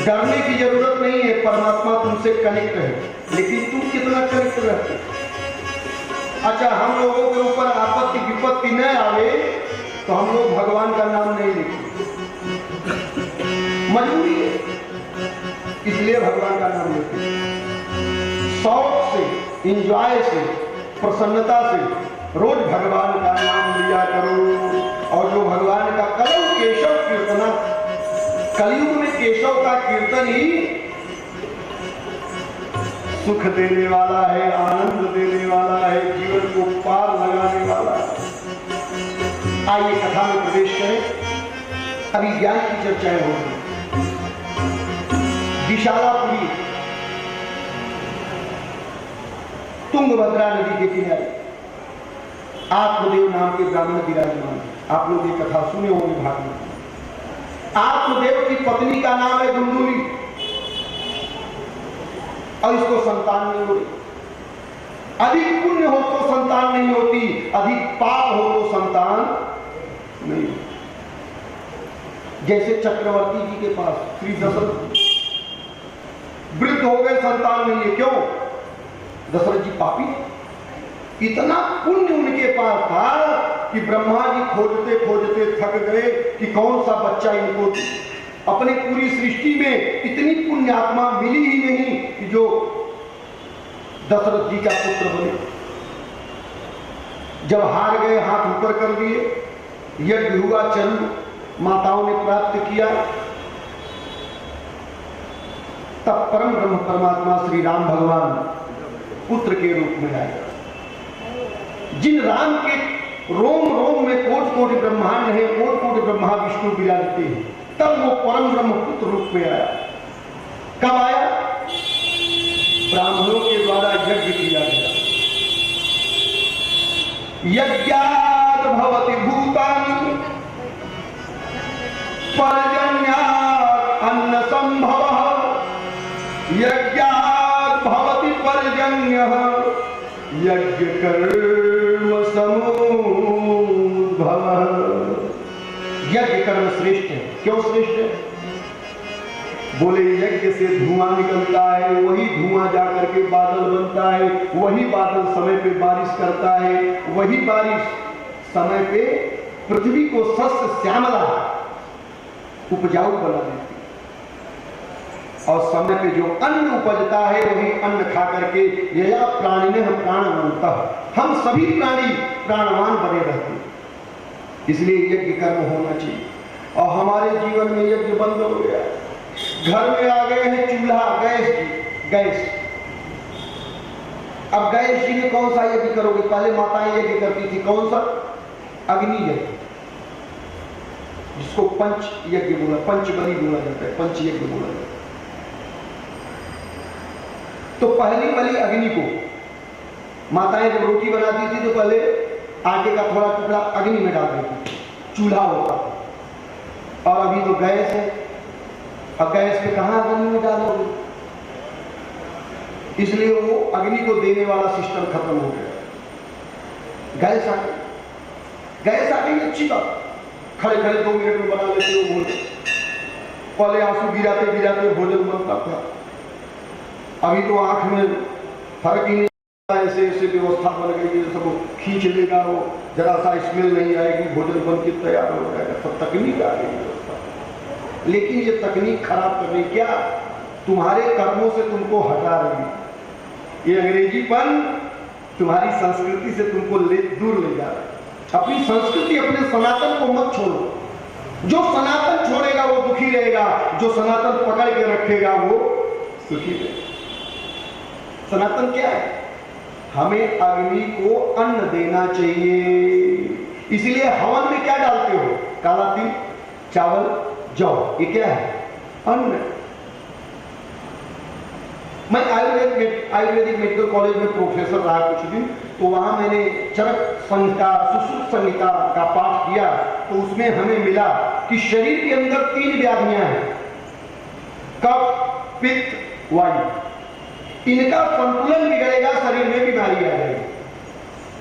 डरने की जरूरत नहीं है, परमात्मा तुमसे कनेक्ट है, लेकिन तुम कितना कनेक्ट रहते। अच्छा, हम लोगों के ऊपर आपत्ति विपत्ति न आवे तो हम लोग भगवान का नाम नहीं लेते, मजबूरी है, इसलिए भगवान का नाम लेते। शौक से, इंजॉय से, प्रसन्नता से रोज भगवान का नाम लिया करो। और जो भगवान का कलम केशव कीर्तना, कलयुग में केशव का कीर्तन ही सुख देने वाला है, आनंद देने वाला है, जीवन को पार लगाने वाला है। आइए कथा में प्रवेश करें। अभी ज्ञान की चर्चाएं होंगी। विशालापुरी तुंगभद्रा नदी के किनारे आत्मदेव नाम के ब्राह्मण विराजमान। आप लोग ये कथा सुने होंगे भागवत में। आत्मदेव की पत्नी का नाम है दुंदुली और इसको संतान नहीं होती। अधिक पुण्य हो तो संतान नहीं होती, अधिक पाप हो तो संतान नहीं। जैसे चक्रवर्ती जी के पास श्री दशरथ वृद्ध हो गए, संतान नहीं है। क्यों? दशरथ जी पापी। इतना पुण्य उनके पास था कि ब्रह्मा जी खोजते खोजते थक गए कि कौन सा बच्चा इनको, अपने पूरी सृष्टि में इतनी पुण्यात्मा मिली ही नहीं कि जो दशरथ जी का पुत्र बने। जब हार गए, हाथ ऊपर कर दिए, यज्ञ हुआ, चंद्र माताओं ने प्राप्त किया, तब परम ब्रह्म परमात्मा श्री राम भगवान पुत्र के रूप में आए। जिन राम के रोम रोम में कोटि कोटि ब्रह्मांड है, कोटि कोटि ब्रह्मा विष्णु विराजते हैं, तब वो परम ब्रह्म पुत्र रूप में आया। कब आया? ब्राह्मणों के द्वारा यज्ञ किया गया। यज्ञात् भवति भूतानि पर्जन्यात् अन्न संभवः। यज्ञात् भवति पर्जन्यः यज्ञ कर्म समुद्भवः। यज्ञ कर्म श्रेष्ठ है। क्यों श्रेष्ठ है? बोले यज्ञ से धुआं निकलता है, वही धुआं जाकर के बादल बनता है, वही बादल समय पे बारिश करता है, वही बारिश समय पे पृथ्वी को शस्य श्यामला उपजाऊ बना देती है। और समय पे जो अन्न उपजता है वही अन्न खा करके यया प्राणिनः प्राणवन्तः, हम सभी प्राणी प्राणवान बने रहते हैं। इसलिए यज्ञ कर्म होना चाहिए। और हमारे जीवन में यज्ञ बंद हो गया। घर में आ गए हैं चूल्हा, गैस। अब गैस जी में कौन सा यज्ञ करोगे? पहले माताएं यज्ञ करती थी। कौन सा? अग्नि यज्ञ, जिसको पंच यज्ञ बोला, पंचबली बोला जाता है, पंच यज्ञ बोला जाता है। तो पहली बलि अग्नि को माताएं जब रोटी बनाती थी तो पहले आटे का थोड़ा टुकड़ा अग्नि में डाल देती, चूल्हा होता। और अभी तो गैस है, अब गैस पे कहाँ अग्नि में डालोगे, इसलिए वो अग्नि को देने वाला सिस्टम खत्म हो गया। गैस आ गई, गैस आ गई अच्छी बात, खड़े खड़े 2 मिनट में बना लेते हो भोजन। पहले आंसू गिराते गिराते भोजन बनता था, अभी तो आंख में फर्क ही नहीं, ऐसे ऐसे व्यवस्था बन गई है, सब खींच लेगा, वो जरा सा स्मेल नहीं आएगी, भोजन बन के तैयार हो जाएगा, सब तकनीक आ गई व्यवस्था। लेकिन ये तकनीक खराब करने क्या, तुम्हारे कर्मों से तुमको हटा रही, ये अंग्रेजीपन तुम्हारी संस्कृति से तुमको दूर ले जा रहा है। अपनी संस्कृति, अपने सनातन को मत छोड़ो। जो सनातन छोड़ेगा वो दुखी रहेगा, जो सनातन पकड़ के रखेगा वो सुखी रहेगा। सनातन क्या है, हमें अग्नि को अन्न देना चाहिए। इसलिए हवन में क्या डालते हो, काला तिल, चावल, जौ, ये क्या है, अन्न। मैं आयुर्वेदिक मेडिकल कॉलेज में प्रोफेसर रहा कुछ दिन, तो वहां मैंने चरक संहिता, सुश्रुत संहिता का पाठ किया, तो उसमें हमें मिला कि शरीर के अंदर 3 व्याधियां हैं, कफ, पित्त, वायु। इनका संतुलन बिगड़ेगा, शरीर में बीमारी आ जाएगी।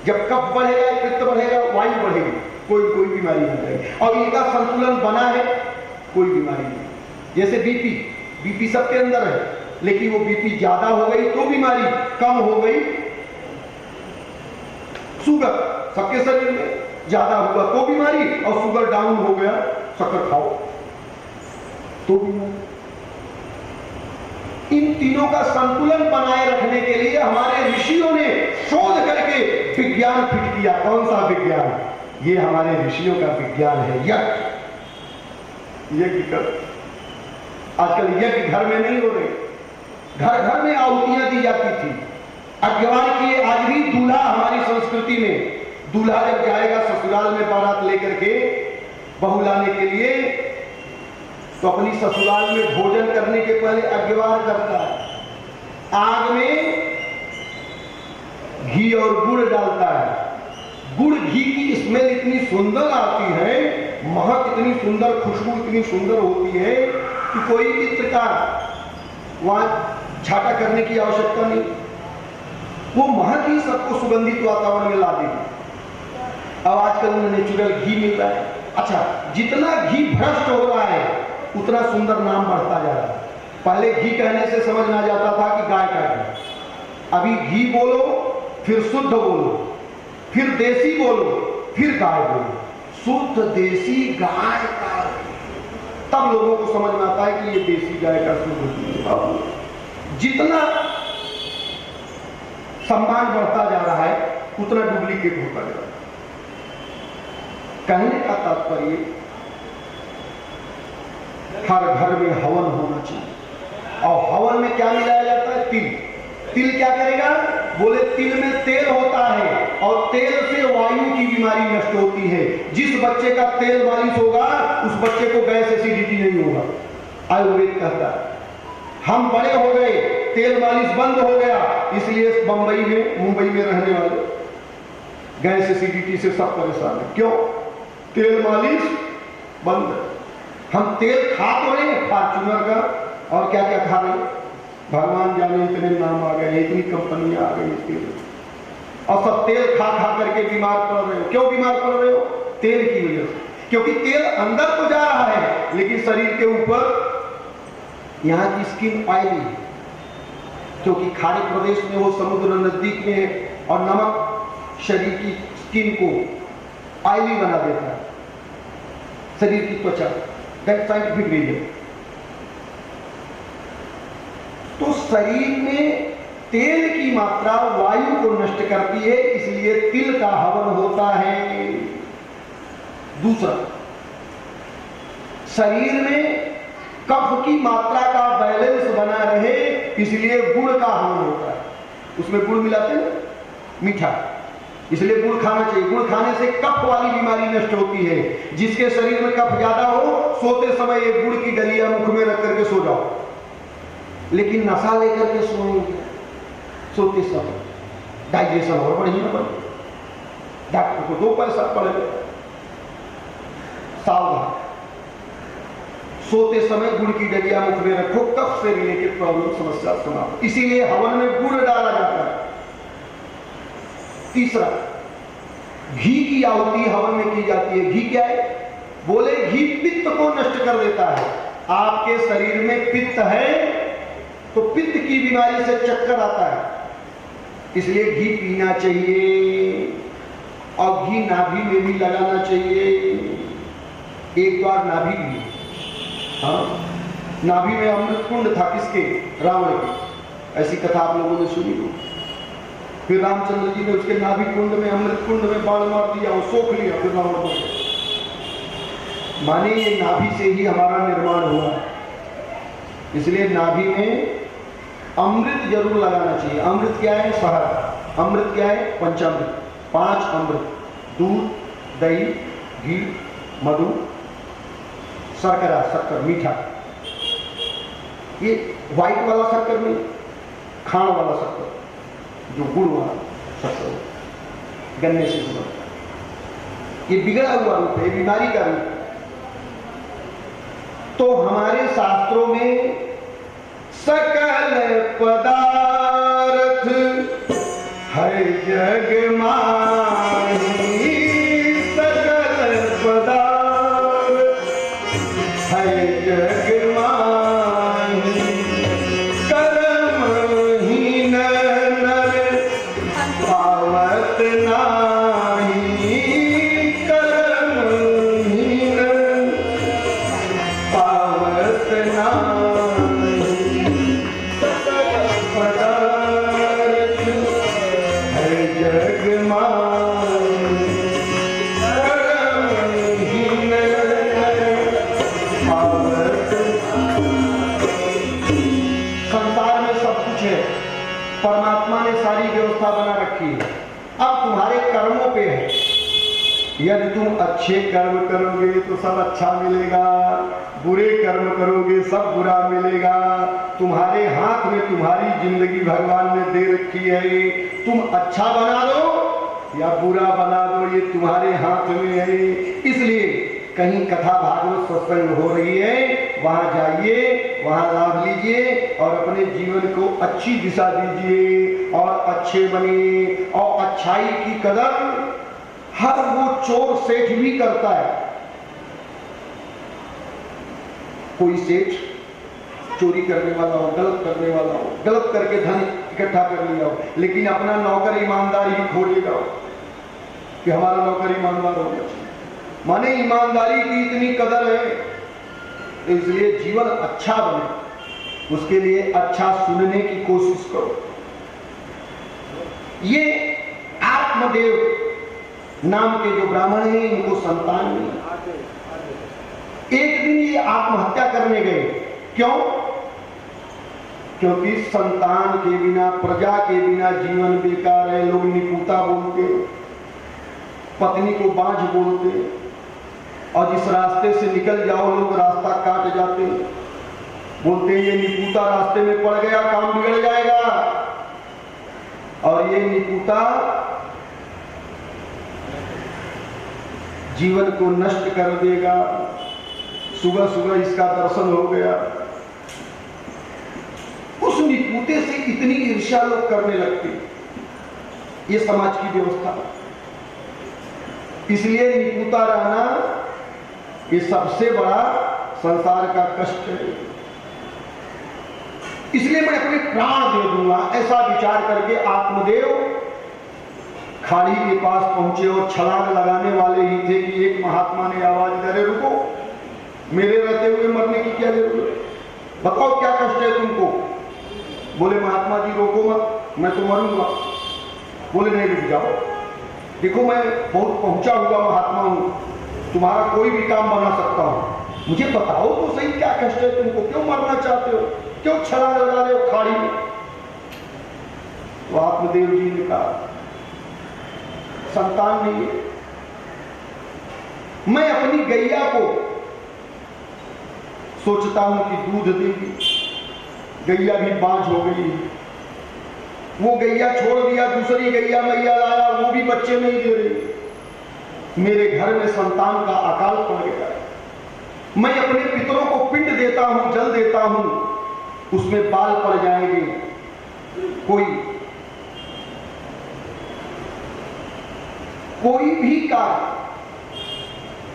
जब कफ बढ़ेगा, पित्त बढ़ेगा, वायु बढ़ेगी, कोई बीमारी आ जाएगी। और इनका संतुलन बना है, कोई बीमारी नहीं। जैसे बीपी सबके अंदर है, लेकिन वो बीपी ज्यादा हो गई तो बीमारी, कम हो गई शुगर, सबके शरीर में ज्यादा हुआ तो बीमारी, और शुगर डाउन हो गया, शक्कर खाओ तो बीमारी। इन तीनों का संतुलन बनाए रखने के लिए हमारे ऋषियों ने शोध करके विज्ञान फिट किया। कौन सा विज्ञान, ये हमारे ऋषियों का विज्ञान है, यज्ञ कर। आजकल यज्ञ घर में नहीं हो रहे, घर घर में आहुतियां दी जाती थी। अज्ञान किए आज भी दूल्हा, हमारी संस्कृति में दूल्हा जब जाएगा ससुराल में बारात लेकर के बहू लाने के लिए, तो अपनी ससुराल में भोजन करने के पहले अज्ञवार करता है। आग में घी और गुड़ डालता है। गुड़ घी की स्मेल इतनी सुंदर आती है, महक इतनी सुंदर, खुशबू इतनी सुंदर होती है कि कोई भी चित्रकार वहां छाटा करने की आवश्यकता नहीं, वो महक ही सबको सुगंधित वातावरण में ला देगी। अब आजकल नेचुरल घी मिल रहा है। अच्छा, जितना घी भ्रष्ट हो रहा है उतना सुंदर नाम बढ़ता जा रहा है। पहले घी कहने से समझ में आ जाता था कि गाय का घी, अभी घी बोलो, फिर शुद्ध बोलो, फिर देसी बोलो, फिर गाय बोलो, शुद्ध देसी गाय का, तब लोगों को समझ में आता है कि ये देसी गाय का शुद्ध। जितना सम्मान बढ़ता जा रहा है उतना डुप्लीकेट होता जा रहा है। कहने का तात्पर्य, हर घर में हवन होना चाहिए। और हवन में क्या मिलाया जाता है, तिल। तिल क्या करेगा, बोले तिल में तेल होता है और तेल से वायु की बीमारी नष्ट होती है। जिस बच्चे का तेल मालिश होगा उस बच्चे को गैस एसिडिटी नहीं होगा, आयुर्वेद कहता है। हम बड़े हो गए, तेल मालिश बंद हो गया, इसलिए मुंबई में रहने वाले गैस एसिडिटी से सब परेशान है। क्यों, तेल मालिश बंद है। हम तेल खा तो रहे हैं, फॉर्च्यूनर का और क्या क्या खा रहे हैं, भगवान जाने इतने नाम आ गए, इतनी कंपनियां आ गई तेल, और सब तेल खा खा करके बीमार पड़ रहे हो। क्यों बीमार पड़ रहे हो, तेल की वजह से। क्योंकि तेल अंदर तो जा रहा है लेकिन शरीर के ऊपर, यहाँ की स्किन ऑयली है क्योंकि खाड़ी प्रदेश में हो, समुद्र नजदीक में है, और नमक शरीर की स्किन को ऑयली बना देता है, शरीर की त्वचा। That scientific reason. तो शरीर में तेल की मात्रा वायु को नष्ट करती है, इसलिए तिल का हवन होता है। दूसरा, शरीर में कफ की मात्रा का बैलेंस बना रहे, इसलिए गुड़ का हवन होता है। उसमें गुड़ मिलाते हैं, मीठा, इसलिए गुड़ खाना चाहिए। गुड़ खाने से कफ वाली बीमारी नष्ट होती है। जिसके शरीर में कफ ज्यादा हो, सोते समय एक गुड़ की डलिया मुख में रख करके सो जाओ। लेकिन नशा लेकर के सोएंगे सोते समय, डाइजेशन और बढ़िया बने, डॉक्टर को 2 पैसा पड़ेगा। सावधान, सोते समय गुड़ की डलिया मुख में रखो, कफ से रिलेटेड प्रॉब्लम समस्या समाप्त। इसीलिए हवन में गुड़ डाला जाता है। तीसरा, घी की आहुति हवन में की जाती है। घी क्या है? बोले घी पित्त को नष्ट कर देता है। आपके शरीर में पित्त है तो पित्त की बीमारी से चक्कर आता है, इसलिए घी पीना चाहिए और घी नाभि में भी लगाना चाहिए। एक बार नाभि में, हाँ, नाभि में अमृत कुंड था किसके? रावण के। ऐसी कथा आप लोगों ने सुनी हो। फिर रामचंद्र जी ने उसके नाभि कुंड में, अमृत कुंड में बाण मार दिया और सोख लिया, फिर रावण को। माने ये नाभि से ही हमारा निर्माण हुआ है, इसलिए नाभि में अमृत जरूर लगाना चाहिए। अमृत क्या है? शहद। अमृत क्या है? पंचामृत। 5 अमृत: दूध, दही, घी, मधु, शर्करा, शक्कर, मीठा। ये व्हाइट वाला शक्कर नहीं, खाण वाला शक्कर, जो गुड़ वाला शक्कर, गन्ने से गुड़। ये बिगड़ा हुआ रूप है, बीमारी का रूप। तो हमारे शास्त्रों में सकल पदार्थ है जग माही, सकल पदार्थ है जग माही, कर्महीन नर पावत नाही, कर्महीन पावत नाही, पदार्थ है जग माही, कर्महीन पावत। संसार में सब कुछ है, परमात्मा ने सारी व्यवस्था बना रखी है। अब तुम्हारे कर्मों पे है। यदि तुम अच्छे कर्म करोगे तो सब अच्छा मिलेगा, बुरे कर्म करोगे सब बुरा मिलेगा। तुम्हारे हाथ में तुम्हारी जिंदगी भगवान ने दे रखी है। तुम अच्छा बना दो या बुरा बना दो, ये तुम्हारे हाथ में है। इसलिए कहीं कथा भागवत सत्संग हो रही है, वहां जाइए, वहां लाभ लीजिए और अपने जीवन को अच्छी दिशा दीजिए और अच्छे बनिए। और अच्छाई की कदर हर वो चोर सेठ भी करता है। कोई सेठ चोरी करने वाला हो, गलत करने वाला हो, गलत करके धन इकट्ठा कर लिया हो, लेकिन अपना नौकर ईमानदारी ही खो लेगा कि हमारा नौकर ईमानदार हो गया। माने ईमानदारी की इतनी कदर है, इसलिए जीवन अच्छा बने, उसके लिए अच्छा सुनने की कोशिश करो। ये आत्मदेव नाम के जो ब्राह्मण हैं, इनको संतान नहीं। एक दिन ये आत्महत्या करने गए। क्यों? क्योंकि संतान के बिना, प्रजा के बिना जीवन बेकार है। लोग निपुता बोलते, पत्नी को बांझ बोलते, और जिस रास्ते से निकल जाओ लोग रास्ता काट जाते, बोलते ये निपुता रास्ते में पड़ गया, काम बिगड़ जाएगा। और ये निपुता जीवन को नष्ट कर देगा। सुबह सुबह इसका दर्शन हो गया। उस निपुते से इतनी ईर्ष्या लोग करने लगते। ये समाज की व्यवस्था। इसलिए निपुता रहना ये सबसे बड़ा संसार का कष्ट है। इसलिए मैं अपने प्राण दे दूंगा, ऐसा विचार करके आत्मदेव खाड़ी के पास पहुंचे और छलांग लगाने वाले ही थे कि एक महात्मा ने आवाज दी, अरे रुको, मेरे रहते हुए मरने की क्या जरूरत, बताओ क्या कष्ट है तुमको। बोले महात्मा जी रोको मत, मैं तो मरूंगा। बोले नहीं, रुक जाओ, देखो मैं बहुत पहुंचा हुआ महात्मा हूं, तुम्हारा कोई भी काम बना सकता हूं, मुझे बताओ तो सही क्या कष्ट है तुमको, क्यों मरना चाहते हो, क्यों छलांग लगा रहे हो खाड़ी में। तो आत्मदेव जी ने कहा संतान नहीं है, मैं अपनी गैया को सोचता हूं कि दूध देगी, गैया भी बांझ हो गई, वो गैया छोड़ दिया, दूसरी गैया मैया लाया, वो भी बच्चे नहीं दे रही, मेरे घर में संतान का अकाल पड़ गया। मैं अपने पितरों को पिंड हूं उसमें बाल पड़ जाएंगे। कोई भी कार्य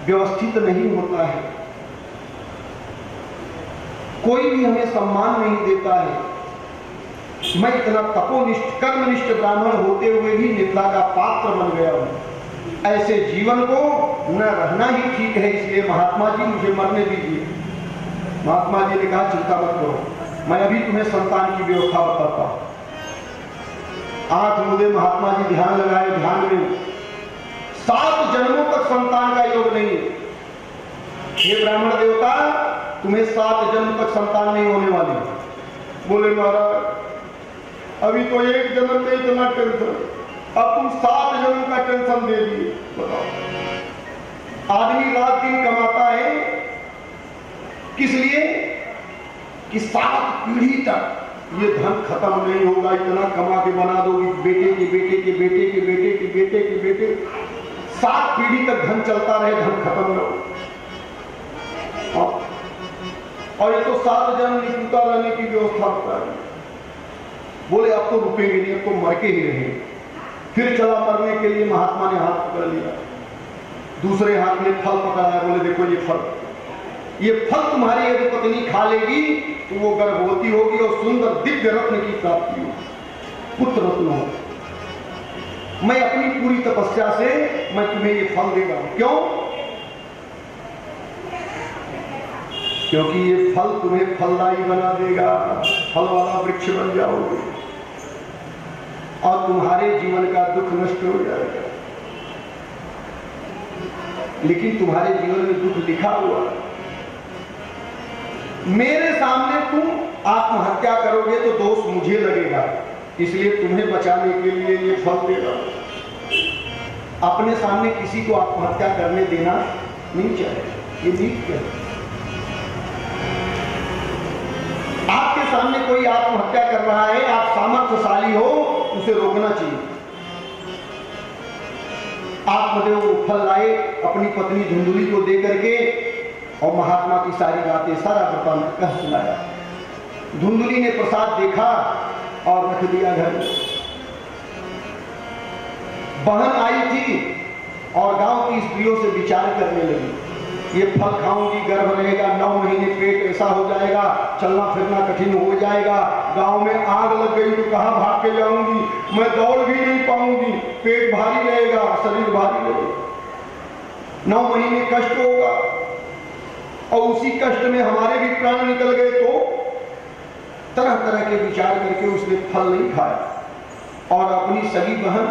व्यवस्थित नहीं होता है, कोई भी हमें सम्मान नहीं देता है। मैं इतना तपोनिष्ठ कर्मनिष्ठ ब्राह्मण होते हुए भी निंदा का पात्र बन गया हूं। ऐसे जीवन को न रहना ही ठीक है, इसलिए महात्मा जी मुझे मरने दीजिए। महात्मा जी ने कहा चिंता मत करो, मैं अभी तुम्हें संतान की व्यवस्था बताता हूं। 8 मुदे महात्मा जी ध्यान लगाए, ध्यान में 7 जन्मों तक संतान का योग नहीं है। हे ब्राह्मण देवता, तुम्हें 7 जन्म तक संतान नहीं होने वाली। बोले महाराज अभी तो 1 जन्म में इतना टेंशन, अब तुम 7 जन्म का टेंशन दे दिए। बताओ, आदमी रात दिन कमाता है किस लिए कि 7 पीढ़ी तक ये धन खत्म नहीं होगा। इतना कमा के बना दोगे, बेटे के बेटे के बेटे के बेटे के बेटे के बेटे, 7 पीढ़ी तक धन चलता रहे, धन खत्म न हो। और ये तो 7 जन्म निपुता रहने की व्यवस्था होता है। बोले अब तो रुकेंगे नहीं, अब तो मर के ही रहे। फिर चला मरने के लिए, महात्मा ने हाथ पकड़ लिया, दूसरे हाथ में फल पकड़ाया। बोले देखो ये फल तुम्हारी यदि पत्नी खा लेगी तो वो गर्भवती होगी और सुंदर दिव्य रत्न की प्राप्ति होगी, पुत्र रत्न हो। मैं अपनी पूरी तपस्या से मैं तुम्हें ये फल देगा। क्यों? क्योंकि ये फल तुम्हें फलदायी बना देगा, फल वाला वृक्ष बन जाओगे और तुम्हारे जीवन का दुख नष्ट हो जाएगा। लेकिन तुम्हारे जीवन में दुख लिखा हुआ, मेरे सामने तुम आत्महत्या करोगे तो दोष मुझे लगेगा, इसलिए तुम्हें बचाने के लिए ये फल देगा। अपने सामने किसी को आत्महत्या करने देना नहीं चाहिए, ये नीति है। आपके सामने कोई आत्महत्या कर रहा है, आप सामर्थ्यशाली हो, उसे रोकना चाहिए। आत्मदेव वो फल लाए, अपनी पत्नी धुंधुली को दे करके और महात्मा की सारी बातें, सारा वृतांत कह सुनाया। धुंधुली ने प्रसाद देखा और रख दिया घर में। बहन आई थी और गांव की स्त्रियों से विचार करने लगी, ये फल खाऊंगी, गर्भ रहेगा, 9 महीने पेट ऐसा हो जाएगा, चलना फिरना कठिन हो जाएगा, गांव में आग लग गई तो कहां भाग के जाऊंगी, मैं दौड़ भी नहीं पाऊंगी, पेट भारी रहेगा, शरीर भारी रहेगा, 9 महीने कष्ट होगा और उसी कष्ट में हमारे भी प्राण निकल गए। तो तरह तरह के विचार करके उसने फल नहीं खाया और अपनी सगी बहन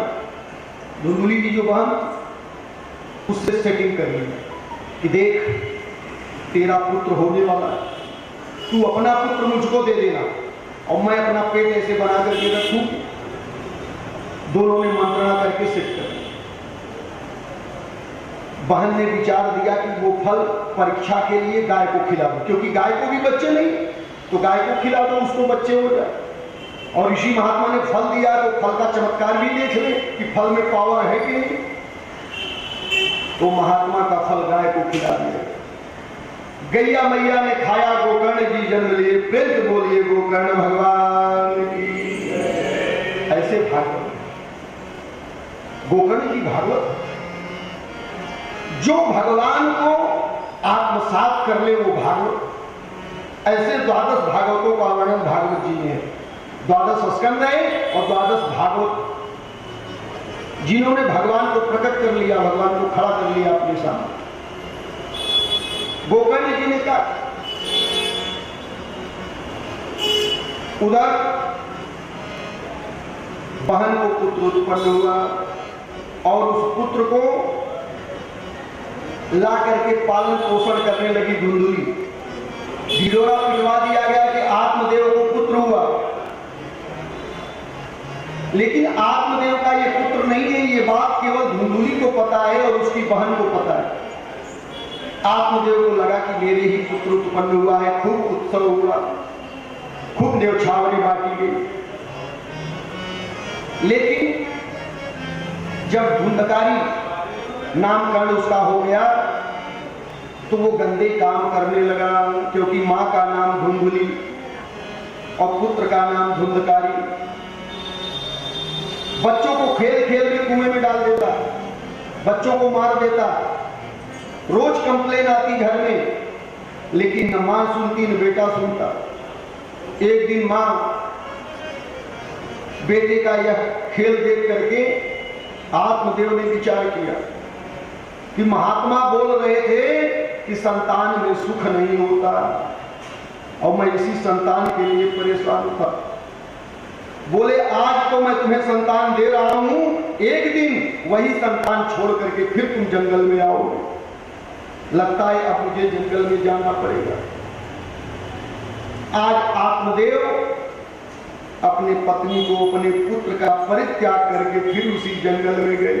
धुंधुली की जो बहन, उससे सेटिंग कर ली कि देख तेरा पुत्र होने वाला है, तू अपना पुत्र मुझको दे देना और मैं अपना पेट ऐसे बना करके रखूं। दोनों ने मंत्रणा करके सेट कर दिया। बहन ने विचार दिया कि वो फल परीक्षा के लिए गाय को खिला दो, क्योंकि गाय को भी बच्चे नहीं, तो गाय को खिला दो, उसको बच्चे हो जाए। और ऋषि महात्मा ने फल दिया तो फल का चमत्कार भी देख ले कि फल में पावर है कि नहीं। तो महात्मा का फल गाय को खिला दिया। गैया मैया ने खाया, गोकर्ण जी जन्म लिए, प्रेम बोलिए गोकर्ण भगवान की। ऐसे भागवत, गोकर्ण की भागवत, जो भगवान को आत्मसात कर ले वो भागवत। ऐसे 12 भागवतों का वर्णन भागवत जी ने है। 12 स्कंद है और 12 भागवत, जिन्होंने भगवान को प्रकट कर लिया, भगवान को खड़ा कर लिया अपने सामने। गोकर्ण जी ने कहा, उधर बहन को पुत्र उत्पन्न हुआ और उस पुत्र को ला करके पालन पोषण करने लगी धुंधुली। ढिढोरा पिटवा दिया गया कि आत्मदेव को पुत्र हुआ, लेकिन आत्मदेव का ये पुत्र नहीं है। ये बात केवल धुंधुली को पता है और उसकी बहन को पता है। आत्मदेव को लगा कि मेरे ही पुत्र उत्पन्न हुआ है, खूब उत्सव हुआ, खूब न्यौछावरी बांटी गई। लेकिन जब धुंधकारी नामकरण उसका हो गया तो वो गंदे काम करने लगा, क्योंकि माँ का नाम धुंधुली और पुत्र का नाम धुंधकारी। बच्चों को खेल खेल में कुएं में डाल देता, बच्चों को मार देता, रोज कंप्लेन आती घर में, लेकिन न मां सुनती न बेटा सुनता। एक दिन मां बेटे का यह खेल देख करके आत्मदेव ने विचार किया कि महात्मा बोल रहे थे कि संतान में सुख नहीं होता, और मैं इसी संतान के लिए परेशान था। बोले आज तो मैं तुम्हें संतान दे रहा हूं, एक दिन वही संतान छोड़ करके फिर तुम जंगल में आओगे। लगता है अब मुझे जंगल में जाना पड़ेगा। आज आत्मदेव अपने पत्नी को, अपने पुत्र का परित्याग करके फिर उसी जंगल में गए।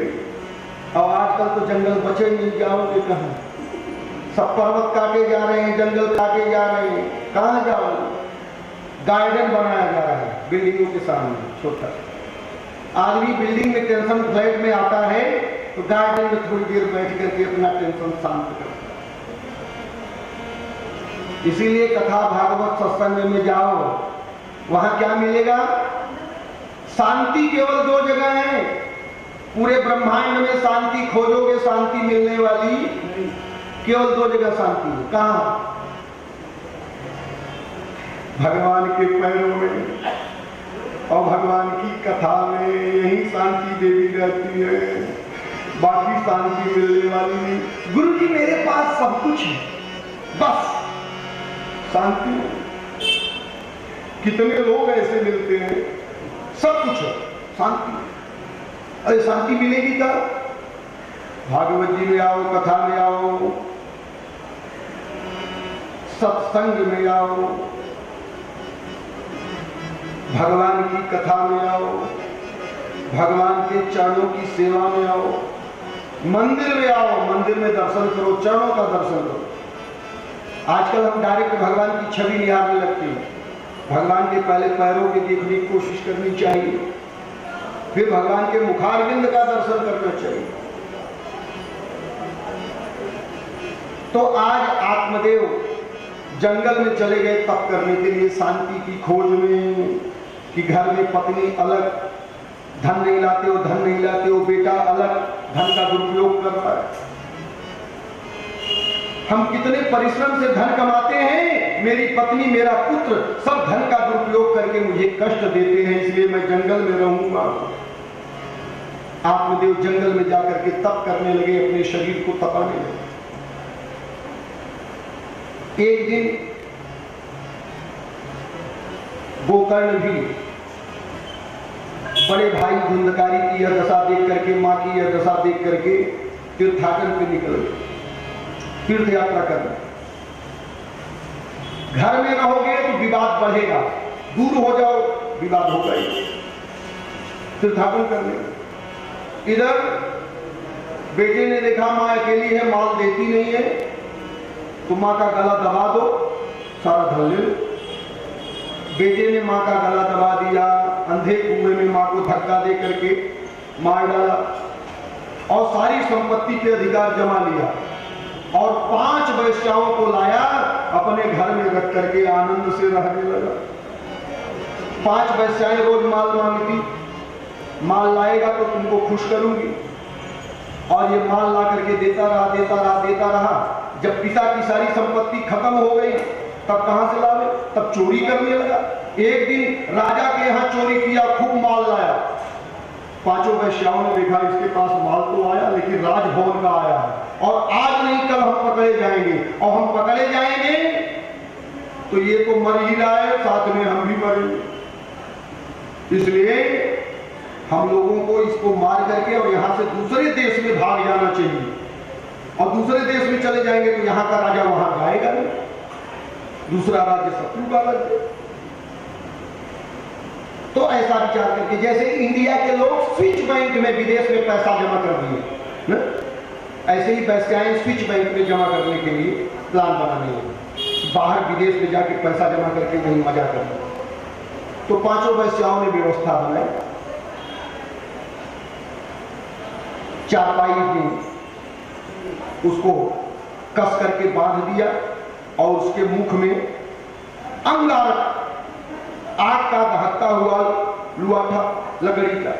और आजकल तो जंगल बचे नहीं, जाओगे कहां? सब पर्वत काटे जा रहे हैं, जंगल काटे जा रहे हैं, कहां जाओगे? गार्डन बनाया जा रहा है बिल्डिंगों के सामने छोटा। आदमी बिल्डिंग में टेंशन, फ्लैट में आता है तो गार्डन में थोड़ी देर बैठ करके अपना टेंशन शांत करता है। इसीलिए कथा भागवत सत्संग में जाओ, वहां क्या मिलेगा? शांति केवल दो जगह है। पूरे ब्रह्मांड में शांति खोजोगे, शांति मिलने वाली केवल दो जगह शांति है। कहां? भगवान के पैरों में और भगवान की कथा में। यही शांति देवी रहती है, बाकी शांति मिलने वाली नहीं। गुरु जी मेरे पास सब कुछ है, बस शांति। कितने लोग ऐसे मिलते हैं, सब कुछ है, शांति। अरे शांति मिलेगी क्या? भागवत जी में आओ, कथा में आओ, सत्संग में आओ, भगवान की कथा में आओ, भगवान के चरणों की सेवा में आओ, मंदिर में आओ, मंदिर में दर्शन करो, चरणों का दर्शन करो। आजकल हम डायरेक्ट भगवान की छवि निहारने लगते हैं। भगवान के पहले पैरों के देखने की कोशिश करनी चाहिए, फिर भगवान के मुखारविंद का दर्शन करना चाहिए। तो आज आत्मदेव जंगल में चले गए तप करने के लिए, शांति की खोज में, कि घर में पत्नी अलग, धन नहीं लाते हो, धन नहीं लाते हो, बेटा अलग, धन का दुरुपयोग करता है। हम कितने परिश्रम से धन कमाते हैं, मेरी पत्नी, मेरा पुत्र सब धन का दुरुपयोग करके मुझे कष्ट देते हैं, इसलिए मैं जंगल में रहूंगा। आत्मदेव जंगल में जाकर के तप करने लगे, अपने शरीर को तपाने लगे। एक दिन गोकर्ण भी बड़े भाई धुंधकारी की यह दशा देख करके, मां की यह दशा देख करके तीर्थाटन पे निकल गए, तीर्थ यात्रा करने। घर में रहोगे तो विवाद बढ़ेगा, दूर हो जाओ विवाद होगा ही। तीर्थाटन करने इधर बेटे ने देखा मां अकेली है, माल देती नहीं है, तो मां का गला दबा दो, सारा धन ले लो। बेटे ने मां का गला दबा दिया, अंधे कुएं में मां को धक्का दे करके मार डाला और सारी संपत्ति पे अधिकार जमा लिया और 5 वैश्याओं को लाया, अपने घर में रख करके आनंद से रहने लगा। 5 वैश्याएं रोज माल मांगती, माल लाएगा तो तुमको खुश करूंगी, और ये माल ला करके देता रहा, देता रहा, देता रहा। जब पिता की सारी संपत्ति खत्म हो गई, तब कहां से लावे? तब चोरी करने लगा। एक दिन राजा के यहां चोरी किया, खूब माल लाया। 5 वैश्याओं ने देखा इसके पास माल तो आया, लेकिन राजभवन का आया है, और आज नहीं कल हम पकड़े जाएंगे, और हम पकड़े जाएंगे तो ये तो मर ही रहा है, साथ में हम भी मरेंगे। इसलिए हम लोगों को इसको मार करके और यहां से दूसरे देश में भाग जाना चाहिए, और दूसरे देश में चले जाएंगे तो यहां का राजा वहां जाएगा नहीं, दूसरा राज्य शत्रु का लग जाए। तो ऐसा विचार करके, जैसे इंडिया के लोग स्विच बैंक में विदेश में पैसा जमा कर दिए, ऐसे ही वैश्याएं स्विच बैंक में जमा करने के लिए प्लान बनाने लगे, बाहर विदेश में जाके पैसा जमा करके वहीं मजा करना। तो 5 वैश्याओं ने व्यवस्था बनाई, चारपाई की उसको कस करके बांध दिया और उसके मुख में अंगारक आग का दहकता हुआ लुआ था लकड़ी का,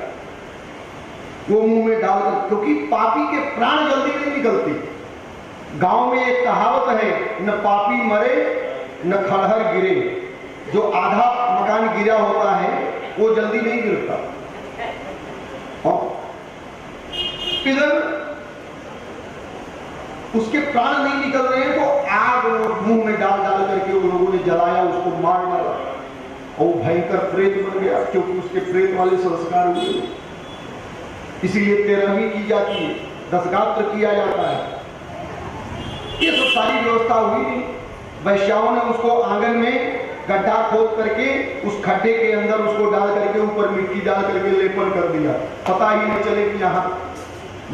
वो मुंह में डालकर, क्योंकि पापी के प्राण जल्दी नहीं निकलते। गांव में एक कहावत है, न पापी मरे न खड़हर गिरे। जो आधा मकान गिरा होता है वो जल्दी नहीं गिरता। और इधर उसके प्राण नहीं निकल रहे हैं तो आग मुंह में डाल डाल करके उन लोगों ने जलाया, उसको मार डाला और वो भयंकर प्रेत बन गया, क्योंकि उसके प्रेत वाले संस्कार हुए। इसीलिए 13वीं की जाती है, 10 गात्र किया जाता है। ये सब सारी व्यवस्था हुई नहीं। वैश्याओं ने उसको आंगन में गड्ढा खोद करके उस खड्डे के अंदर उसको डाल करके ऊपर मिट्टी डाल करके लेपन कर दिया, पता ही नहीं चले कि यहां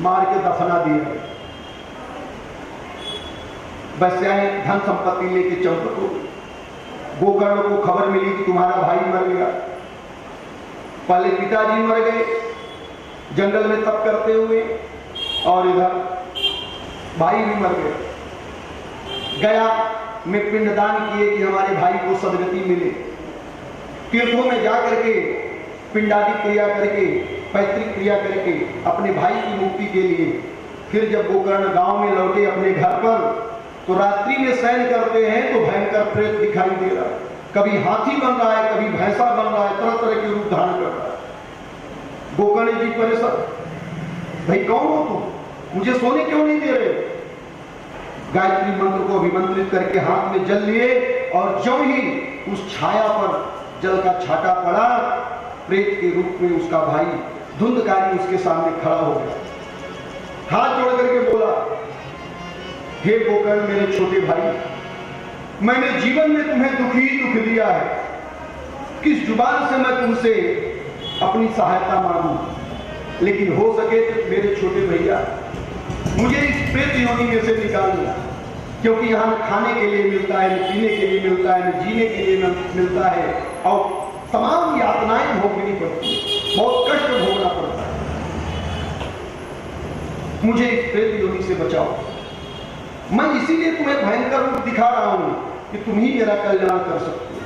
मार के दफना दिया। वैश्याएं धन संपत्ति लेके चंपत हो। गोकर्ण को खबर मिली कि तुम्हारा भाई मर गया। पहले पिताजी मर गए जंगल में तप करते हुए, और इधर भाई भी मर गए। गया में पिंडदान किए कि हमारे भाई को सदगति मिले। तीर्थों में जाकर के पिंडादी क्रिया करके, पैतृक क्रिया करके अपने भाई की मुक्ति के लिए फिर जब गोकर्ण गांव में लौटे अपने घर पर, तो रात्रि में शयन करते हैं तो भयंकर प्रेत दिखाई दे रहा है। कभी हाथी बन रहा है, कभी भैंसा बन रहा है, तरह तरह के रूप धारण कर रहा है। गोकर्ण जी परेशान, भाई कौन हो तुम, मुझे सोने क्यों नहीं दे रहे? गायत्री मंत्र को अभिमंत्रित करके हाथ में जल लिए, और जो ही उस छाया पर जल का छाटा पड़ा, प्रेत के रूप में उसका भाई धुंधकारी उसके सामने खड़ा हो गया। हाथ जोड़ करके बोला, हे गोकर्ण मेरे छोटे भाई, मैंने जीवन में तुम्हें दुखी दुख दिया है। किस जुबान से मैं तुमसे अपनी सहायता मांगू? लेकिन हो सके तो मेरे छोटे भैया मुझे इस प्रेत योनि में से निकाल दो, क्योंकि यहाँ न खाने के लिए मिलता है, न पीने के लिए मिलता है, न जीने के लिए मिलता है, और तमाम यातनाएं भोगनी पड़ती है, बहुत कष्ट भोगना पड़ता है। मुझे इस प्रेत योनि से बचाओ। मैं इसीलिए तुम्हें भयंकर रूप दिखा रहा हूं कि तुम ही मेरा कल्याण कर सकते हो।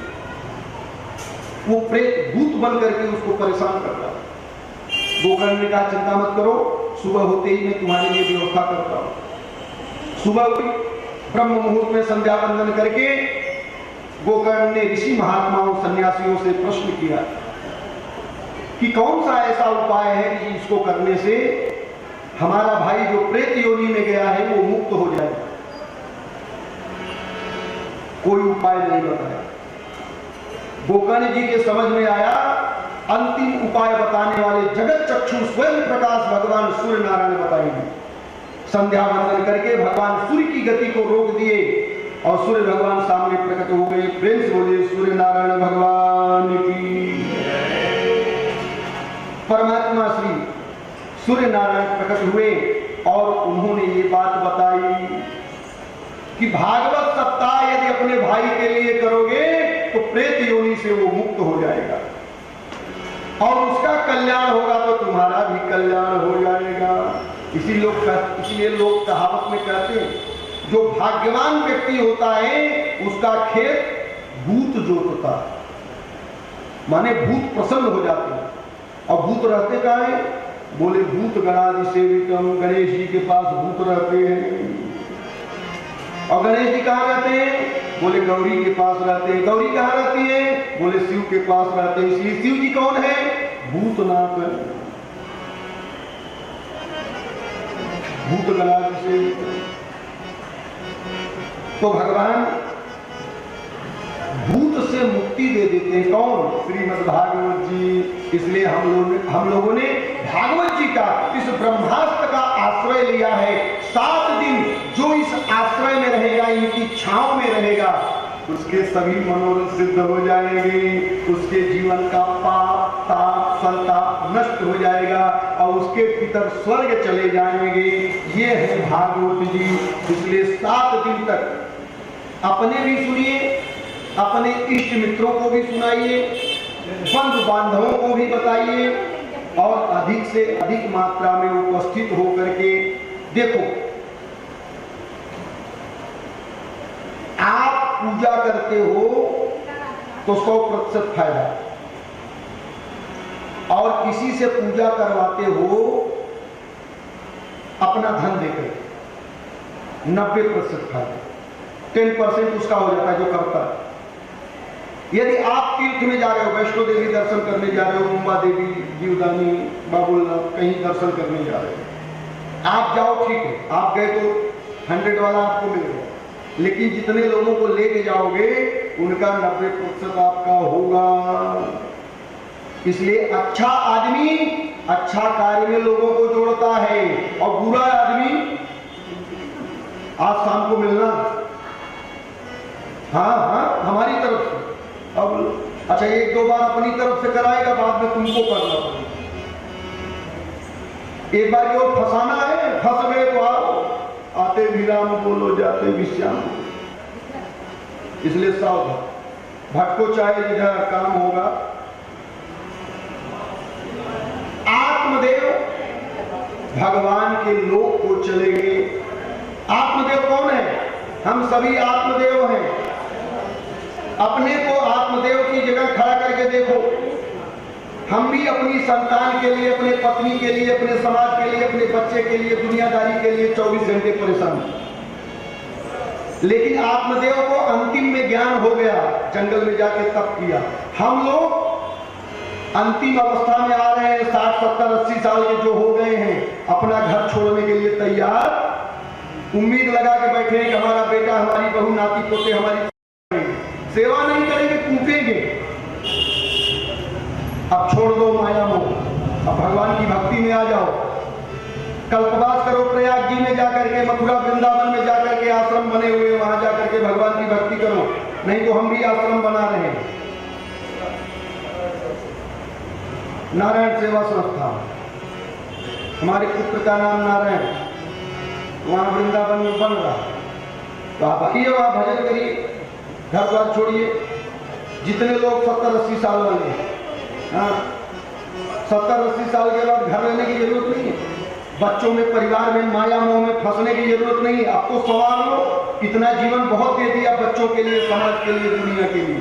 वो प्रेत भूत बन करके उसको परेशान कर रहा। गोकर्ण ने कहा, चिंता मत करो, सुबह होते ही मैं तुम्हारे लिए व्यवस्था करता हूं। सुबह हुई, ब्रह्म मुहूर्त में संध्या वंदन करके गोकर्ण ने ऋषि महात्माओं सन्यासियों से प्रश्न किया कि कौन सा ऐसा उपाय है कि इसको करने से हमारा भाई जो प्रेत योनि में गया है वो मुक्त हो जाए। कोई उपाय नहीं बताया। गोकर्ण जी के समझ में आया, अंतिम उपाय बताने वाले जगत चक्षु स्वयं प्रकाश भगवान सूर्य नारायण बताएंगे। संध्या वंदन करके भगवान सूर्य की गति को रोक दिए और सूर्य भगवान सामने प्रकट हो गए। प्रेम से बोलिए सूर्य नारायण भगवान की। परमात्मा श्री सूर्य नारायण प्रकट हुए और उन्होंने ये बात बताई कि भागवत सप्ताह यदि अपने भाई के लिए करोगे तो प्रेत योनि से वो मुक्त हो जाएगा, और उसका कल्याण होगा तो तुम्हारा भी कल्याण हो जाएगा। इसीलिए लोग कहावत में कहते हैं, जो भाग्यवान व्यक्ति होता है उसका खेत भूत जोतता है, माने भूत प्रसन्न हो जाते हैं। और भूत रहते कहाँ है? बोले भूत गणादि सेवितम, गणेश जी के पास भूत रहते हैं। और गणेश जी कहाँ रहते हैं? बोले गौरी के पास रहते हैं। गौरी कहाँ रहती है? बोले शिव के पास रहते हैं। इसलिए शिव जी कौन है? भूतनाथ है, भूत गणादि सेवितम। तो भगवान भूत से मुक्ति दे देते हैं। कौन? श्रीमद् भागवत जी। इसलिए हम लोगों ने भागवत जी का इस ब्रह्मास्त्र का आश्रय लिया है। 7 दिन जो इस आश्रय में रहेगा, इनकी छांव में रहेगा, उसके सभी मनोरथ सिद्ध हो जाएंगे। उसके जीवन का पाप ताप संताप नष्ट हो जाएगा और उसके पितर स्वर्ग चले जाएंगे। ये है भागवत जी। इसलिए 7 दिन तक अपने भी सुनिए, अपने इष्ट मित्रों को भी सुनाइए, बंधु बांधवों को भी बताइए, और अधिक से अधिक मात्रा में उपस्थित होकर के देखो। पूजा करते हो तो 100% फायदा, और किसी से पूजा करवाते हो अपना धन देकर 90% फायदा, 10% उसका हो जाता है जो करता है। यदि आप तीर्थ में जा रहे हो, वैष्णो देवी दर्शन करने जा रहे हो, मुंबा देवी, जीवदानी, बाबुलनाथ, कहीं दर्शन करने जा रहे हो, आप जाओ ठीक है, आप गए तो 100 वाला आपको मिलेगा, लेकिन जितने लोगों को लेके जाओगे उनका 90% आपका होगा। इसलिए अच्छा आदमी अच्छा कार्य में लोगों को जोड़ता है, और बुरा आदमी आज शाम को मिलना, हाँ हाँ हमारी तरफ से, अब अच्छा 1-2 बार अपनी तरफ से कराएगा, बाद में तुमको करना पड़ेगा। एक बार जो फंसाना है, फंस गए तो आप आते भी राम बोलो, जाते भी श्याम बोलो। इसलिए सावधान, भटको चाहे जिधर काम होगा। आत्मदेव भगवान के लोक को चले गए। आत्मदेव कौन है? हम सभी आत्मदेव हैं। अपने को आत्मदेव की जगह खड़ा करके देखो। हम भी अपनी संतान के लिए, अपने पत्नी के लिए, अपने समाज के लिए, अपने बच्चे के लिए, दुनियादारी के लिए 24 घंटे परेशान हैं। लेकिन आत्मदेव को अंतिम में ज्ञान हो गया, जंगल में जाके तप किया। हम लोग अंतिम अवस्था में आ रहे हैं, 60, 70, 80 साल के जो हो गए हैं, अपना घर छोड़ने के लिए तैयार, उम्मीद लगा के बैठे हैं कि हमारा बेटा, हमारी बहू, नाती पोते हमारी सेवा नहीं करेंगे, कूपेंगे। अब छोड़ दो माया मोह, अब भगवान की भक्ति में आ जाओ। कल्पवास करो प्रयाग जी में जाकर के, मथुरा वृंदावन में जाकर के आश्रम बने हुए, वहां जाकर के भगवान की भक्ति करो। नहीं तो हम भी आश्रम बना रहे हैं, नारायण सेवा संस्था, हमारे पुत्र का नाम नारायण, वहां वृंदावन में बन रहा। तो आप आइए, वहां भजन करिए, घर द्वार छोड़िए। जितने लोग 70-80 साल वाले हैं, हाँ 70-80 साल के बाद घर रहने की जरूरत नहीं है। बच्चों में, परिवार में, माया मोह में फंसने की जरूरत नहीं है। आपको संवार लो, इतना जीवन बहुत दे दिया बच्चों के लिए, समाज के लिए, दुनिया के लिए।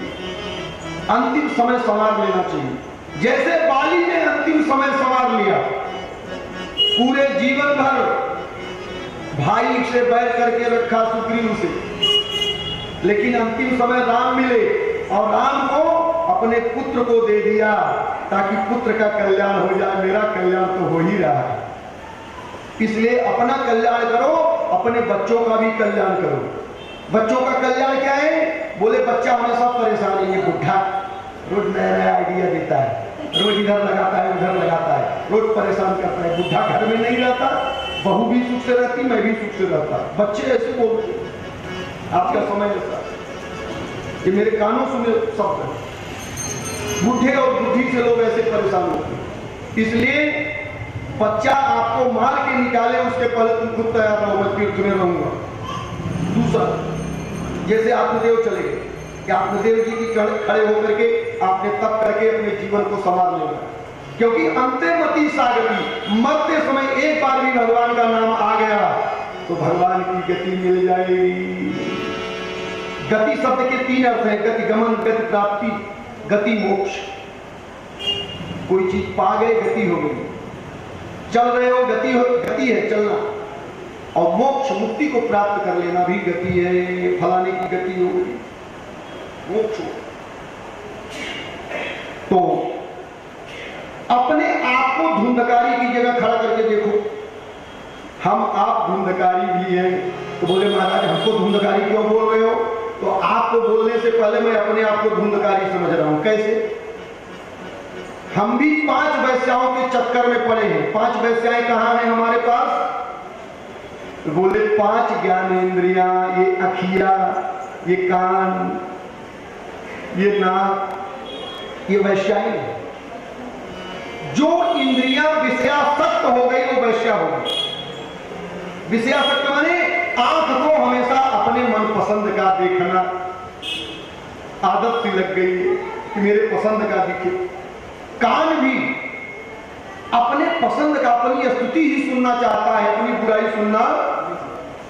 अंतिम समय संवार लेना चाहिए, जैसे बाली ने अंतिम समय संवार लिया। पूरे जीवन भर भाई से बैर करके रखा सुग्रीव से, लेकिन अंतिम समय राम मिले और राम को अपने पुत्र को दे दिया ताकि पुत्र का कल्याण हो जाए। मेरा कल्याण तो हो ही रहा है, इसलिए अपना कल्याण करो, अपने बच्चों का भी कल्याण करो। बच्चों का कल्याण क्या है? बोले बच्चा हमेशा परेशान है, ये बुढ़ा रोज नया नया आइडिया देता है, रोज इधर लगाता है, उधर लगाता है, रोज परेशान करता है। बुढ़ा घर में नहीं रहता, बहू भी सुख से रहती, मैं भी सुख से रहता। बच्चे ऐसे बोलते, आज का समय ऐसा, ये मेरे कानों सुने शब्द, बुढ़े और बुद्धि से लोग ऐसे परेशान होते हैं। इसलिए बच्चा आपको मार के निकाले, उसके पहले तुम खुद तैयार रहो, मैं तीर्थ में रहूंगा। दूसरा, जैसे आत्मदेव चले गए कि आत्मदेव जी की खड़े होकर के आपने तप करके अपने जीवन को संवार लेना, क्योंकि अंत्यमति सागती, मरते समय एक बार भी भगवान का नाम आ गया तो भगवान की गति मिल जाएगी। गति शब्द के 3 अर्थ हैं, गति गमन, गति प्राप्ति, गति मोक्ष। कोई चीज पा गए, गति हो गई, चल रहे हो, गति है चलना, और मोक्ष मुक्ति को प्राप्त कर लेना भी गति है। फलाने की गति हो गई, मोक्ष। तो अपने आप को धुंधकारी की जगह खड़ा करके देखो। हम आप धुंधकारी भी हैं, तो बोले महाराज हमको धुंधकारी क्यों बोल रहे हो? तो आपको बोलने से पहले मैं अपने आप को धुंधकारी समझ रहा हूं। कैसे? हम भी 5 वैश्याओं के चक्कर में पड़े हैं। 5 वैश्याएं कहां हैं हमारे पास? तो बोले 5 ज्ञानेंद्रियां, ये अखिया, ये कान, ये नाक, ये वैश्याएं हैं। जो इंद्रियां विषयासक्त हो गई वो वैश्या हो गई। विषयासक्त माने आंख को हमेशा अपने मनपसंद का देखना, आदत सी लग गई है कि मेरे पसंद का दिखे। कान भी अपने पसंद का, अपनी स्तुति ही सुनना चाहता है, अपनी बुराई सुनना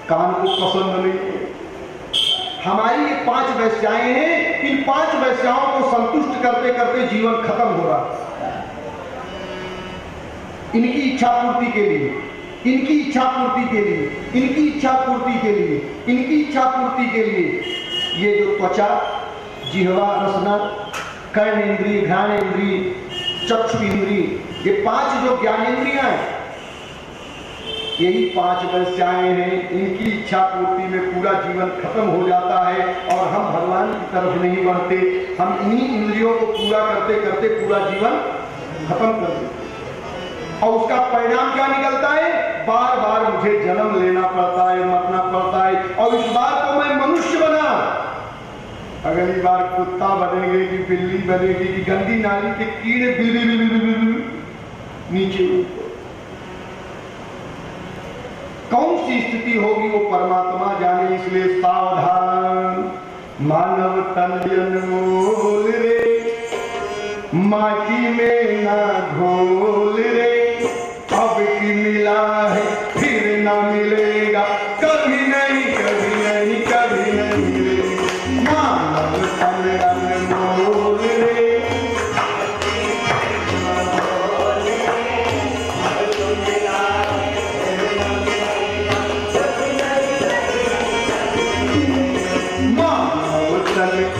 कान को पसंद नहीं है। हमारी ये 5 वैश्याएं हैं, इन 5 वैश्याओं को संतुष्ट करते करते जीवन खत्म हो रहा। इनकी इच्छा पूर्ति के लिए, इनकी इच्छा पूर्ति के लिए, इनकी इच्छा पूर्ति के लिए, इनकी इच्छा पूर्ति के लिए ये जो त्वचा, जिह्वा, रसना, कर्णेंद्रिय, घ्राणेंद्रिय, चक्षु इंद्रिय, ये 5 जो ज्ञानेंद्रियां हैं, यही 5 वैश्याएं हैं। इनकी इच्छा पूर्ति में पूरा जीवन खत्म हो जाता है और हम भगवान की तरफ नहीं बढ़ते। हम इन्हीं इंद्रियों को पूरा करते करते पूरा जीवन खत्म कर देते और उसका परिणाम क्या निकलता है? बार बार मुझे जन्म लेना पड़ता है, मरना पड़ता है, और इस बार तो मैं मनुष्य बना, अगली बार कुत्ता बनेंगे कि बिल्ली बनेगी कि गंदी नाली के कीड़े नीचे कौन सी स्थिति होगी वो परमात्मा जाने। इसलिए सावधान मानव तन अनमोल रे, माटी में ना घोल रे, अब की मिला है फिर ना मिलेगा, कभी नहीं कभी नहीं कभी नहीं मिलेगा। मानव तन अनमोल रे,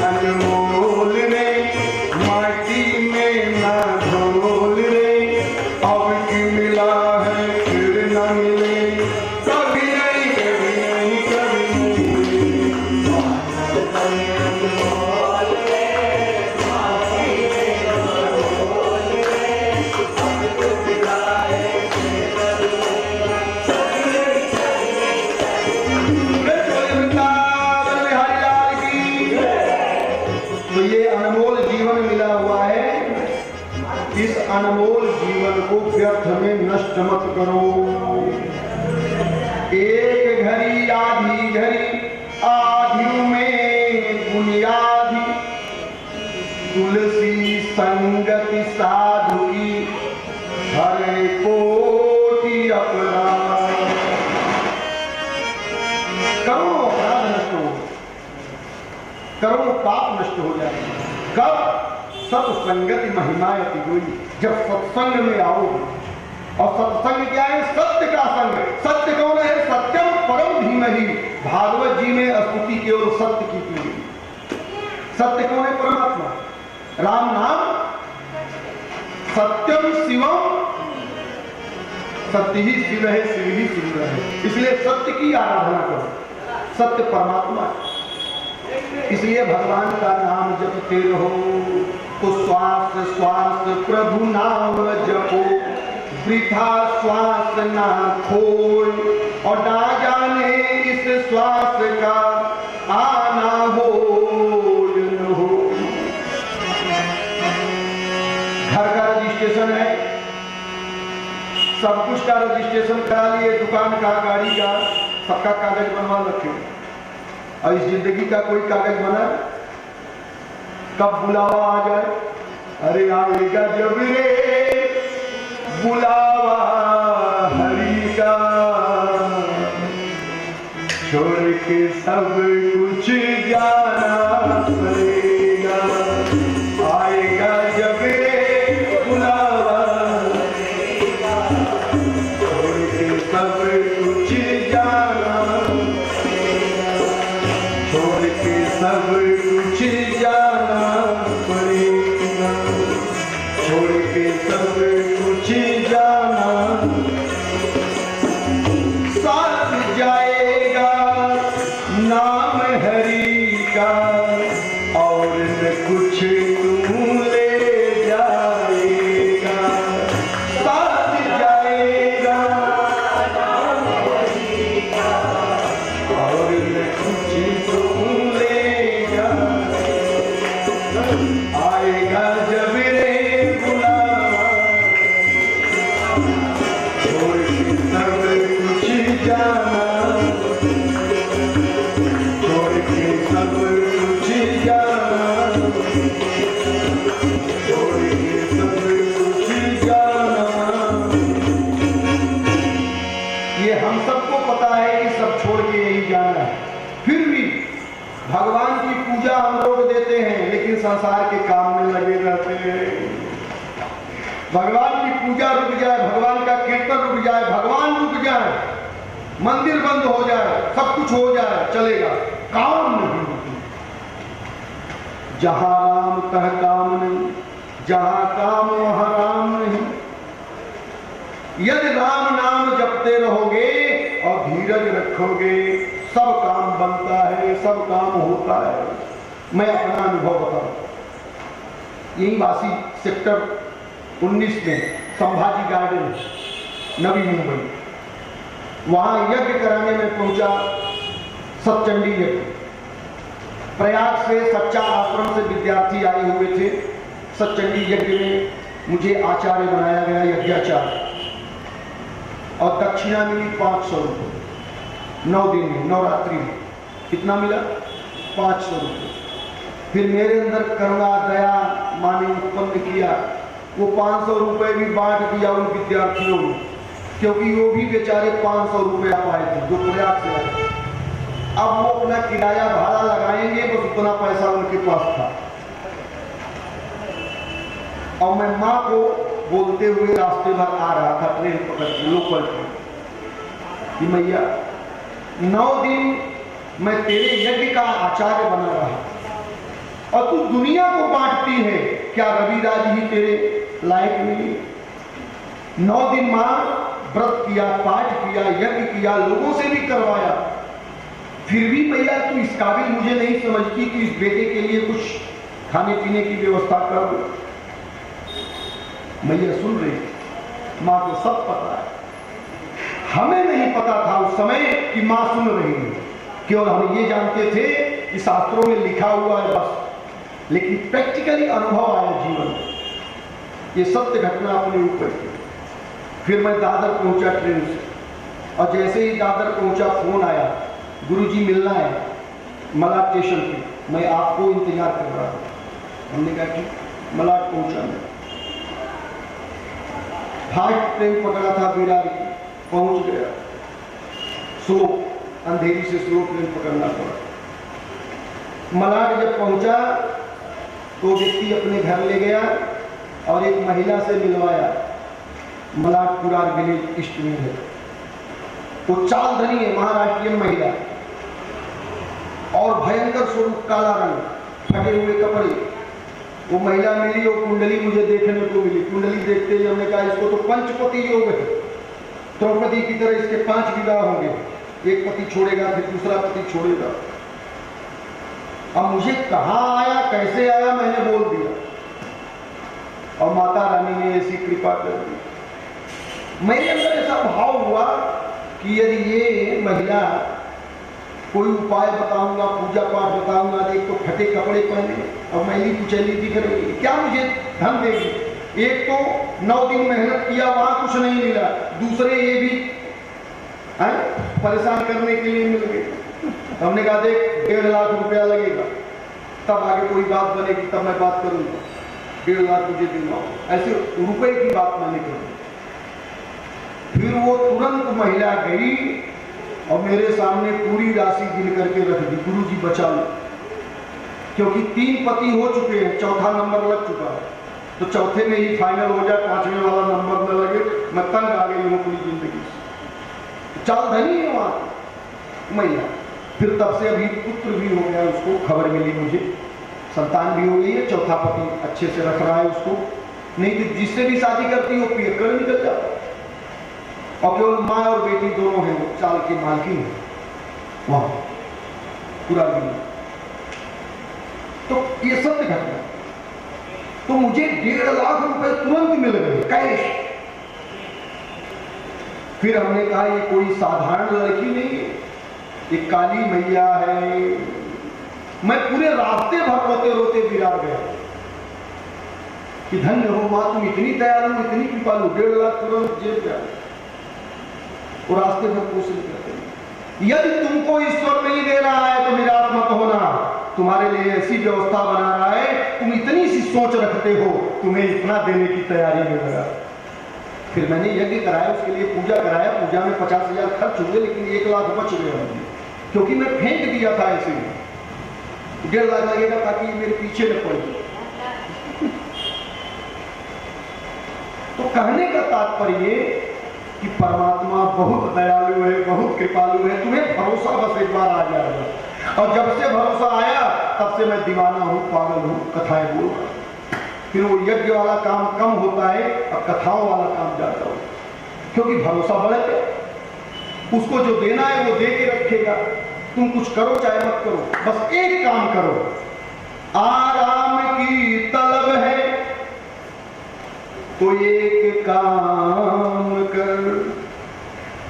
अनमोल रे, माटी में ना घोल रे, अब की मिला है फिर ना मिले, कभी नहीं कभी नहीं कभी नहीं। तो ये अनमोल जीवन मिला हुआ है, इस अनमोल जीवन को व्यर्थ में नष्ट मत करो। एक घड़ी आधी घड़ी आधी में बुनियादी, तुलसी संगति साधु की हर कोटि अपराध। करोड़ों अपराध नष्ट हो, करोड़ों पाप नष्ट हो जाए। कब? सत्संगति महिमायति हुई, जब सत्संग में आओगे। और सत्संग क्या है? सत्य का संग। सत्य कौन है? सत्यम परम धीमहि। भागवत जी में स्तुति की ओर सत्य की गई। सत्य कौन है? परमात्मा, राम नाम सत्यम शिवम, सत्य ही शिव है, शिव ही शिव है। इसलिए सत्य की आराधना करो। सत्य परमात्मा है, इसलिए भगवान का नाम जपते रहो। तो श्वास श्वास प्रभु नाम जपो, वृथा श्वास ना खोल, और ना जाने इस श्वास का आना हो न हो। घर का रजिस्ट्रेशन है, सब कुछ का रजिस्ट्रेशन करा लिए, दुकान का, गाड़ी का, सबका कागज बनवा रखे। और इस जिंदगी का कोई कागज बना? कब बुलावा आ जाए? अरे आएगा जब रे बुलावा हरि का, छोड़ के सब कुछ जाना पड़ेगा। आएगा जब रे बुलावा, छोड़ के सब कुछ जाना, छोड़ के सब कुछ जाना पड़ेगा, छोड़ के सब कुछ जाना। साथ जाएगा नाम हरि का, और न कुछ तू ले जाएगा। साथ जाएगा नाम हरि का, और न कुछ तू ले जाएगा। आएगा जब रे बुलावा, छोड़ के सब कुछ जाना, छोड़ के सब कुछ जाना, छोड़ के सब कुछ जाना। ये हम सबको पता है कि सब छोड़ के यही जाना है, फिर भी संसार के काम में लगे रहते हैं। भगवान की पूजा रुक जाए, भगवान का कीर्तन रुक जाए, भगवान रुक जाए, मंदिर बंद हो जाए, सब कुछ हो जाए, चलेगा, काम नहीं होती। जहां राम तह काम नहीं, जहां काम वहां राम नहीं। यदि राम नाम जपते रहोगे और धीरज रखोगे, सब काम बनता है, सब काम होता है। मैं अपना अनुभव बताऊं, यही वासी सेक्टर 19 में संभाजी गार्डन, नवी मुंबई, वहां यज्ञ कराने में पहुंचा, सतचंडी यज्ञ। प्रयाग से सच्चा आश्रम से विद्यार्थी आए हुए थे। सतचंडी यज्ञ में मुझे आचार्य बनाया गया, यज्ञाचार्य, और दक्षिणा मिली 500 रुपये 9 दिन में, नवरात्रि में। कितना मिला? 500 रुपये। फिर मेरे अंदर करुणा दया माँ ने उत्पन्न किया, वो 500 रुपये भी बांट दिया उन विद्यार्थियों में, क्योंकि वो भी बेचारे 500 रुपया पाए थे जो प्रयाग से आए। अब वो अपना किराया भाड़ा लगाएंगे, बस उतना पैसा उनके पास था। और मैं माँ को बोलते हुए रास्ते भर आ रहा था, ट्रेन पकड़ के, लोकल ट्रेन, कि मैया 9 दिन मैं तेरे यज्ञ का आचार्य बना रहा और तू दुनिया को बांटती है, क्या रविराज ही तेरे लायक नहीं? 9 दिन मां व्रत किया, पाठ किया, यज्ञ किया, लोगों से भी करवाया, फिर भी मैया तू इस काबिल मुझे नहीं समझती कि इस बेटे के लिए कुछ खाने पीने की व्यवस्था कर दो। मैया सुन रही, मां को सब पता है, हमें नहीं पता था उस समय कि मां सुन रही है। केवल हम ये जानते थे कि शास्त्रों में लिखा हुआ है बस, लेकिन प्रैक्टिकली अनुभव आया जीवन में, ये सत्य घटना अपने ऊपर की। फिर मैं दादर पहुंचा ट्रेन से, और जैसे ही दादर पहुंचा फोन आया, गुरुजी मिलना है मलाड स्टेशन पे, मैं आपको इंतजार कर रहा हूँ। हमने कहा कि मलाड पहुंचा मैं, फास्ट ट्रेन पकड़ा था बिरार की, पहुंच गया। स्लो, अंधेरी से स्लो ट्रेन पकड़ना पड़ा। मलाड जब पहुंचा तो व्यक्ति अपने घर ले गया और एक महिला से मिलवाया। मलाड पुरार विलेज ईस्ट में है, वो चाल धनी है, महाराष्ट्रीय महिला, और भयंकर स्वरूप, काला रंग, फटे हुए कपड़े। वो महिला मिली और कुंडली मुझे देखने को मिली। कुंडली देखते ही हमने कहा इसको तो पंचपति योग है, द्रौपदी की तरह इसके 5 विवाह होंगे, एक पति छोड़ेगा फिर दूसरा पति छोड़ेगा। अब मुझे कहाँ आया कैसे आया मैंने बोल दिया, और माता रानी ने ऐसी कृपा कर दी। मेरे अंदर ऐसा भाव हुआ कि यदि ये महिला कोई उपाय बताऊंगा, पूजा पाठ बताऊंगा, एक तो फटे कपड़े पहने और मैली कुचैली दिख रही, क्या मुझे धन देगी? एक तो 9 दिन मेहनत किया, वहां कुछ नहीं मिला, दूसरे ये भी परेशान करने के लिए मिल गए। हमने कहा देख 1.5 लाख रुपया लगेगा, तब आगे कोई बात बनेगी, तब मैं बात करूंगा, 1.5 लाख मुझे दिलवाओ, ऐसे रुपए की बात मैंने करी। फिर वो तुरंत महिला गई और मेरे सामने पूरी राशि गिन करके रख दी, गुरुजी बचा लो, क्योंकि 3 पति हो चुके हैं, चौथा नंबर लग चुका है, तो चौथे में ही फाइनल हो जाए, 5वें वाला नंबर न लगे। मैं तंग आ गई हूँ पूरी जिंदगी से, चाल धनी है वहां महिला। फिर तब से अभी पुत्र भी हो गया, उसको खबर मिली मुझे, संतान भी हो गई है, चौथा पति अच्छे से रख रहा है उसको, नहीं तो जिससे भी शादी करती वो पियर कर निकल जाता। और केवल माँ और बेटी दोनों हैं, चाल की मालकिन है वहां पूरा दिन। तो ये सत्य घटना। तो मुझे 1.5 लाख रुपए तुरंत मिल गए कैश। फिर हमने कहा ये कोई साधारण लड़की नहीं है, ये काली मैया है। मैं पूरे रास्ते भर रोते रोते विराट गया कि धन्य हो मां, तुम इतनी दयालु, इतनी कृपालु, 1.5 लाख तुरंत जेब गया। और रास्ते भर कोशिश करते हैं, यदि तुमको ईश्वर नहीं दे रहा है तो निराश मत होना, तुम्हारे लिए ऐसी व्यवस्था बना रहा है, तुम इतनी सी सोच रखते हो, तुम्हें इतना देने की तैयारी में लगा। फिर मैंने यज्ञ कराया, उसके लिए पूजा कराया, पूजा में 50,000 खर्च हुए, लेकिन 1 लाख बच गए, क्योंकि मैं फेंक दिया था ऐसे ही। 1.5 लाख लगेगा ताकि ये मेरे पीछे न पड़े। तो कहने का तात्पर्य कि परमात्मा बहुत दयालु है, बहुत कृपालु है। तुम्हें भरोसा बस एक बार आ जाएगा, और जब से भरोसा आया तब से मैं दीवाना हूं, पागल हूं, कथाएं बोल रहा हूं। फिर वो यज्ञ वाला काम कम होता है और कथाओं वाला काम ज्यादा होता है, क्योंकि भरोसा बढ़ गया। उसको जो देना है वो दे के रखेगा। तुम कुछ करो चाहे मत करो, बस एक काम करो, आराम की तलब है तो एक काम कर,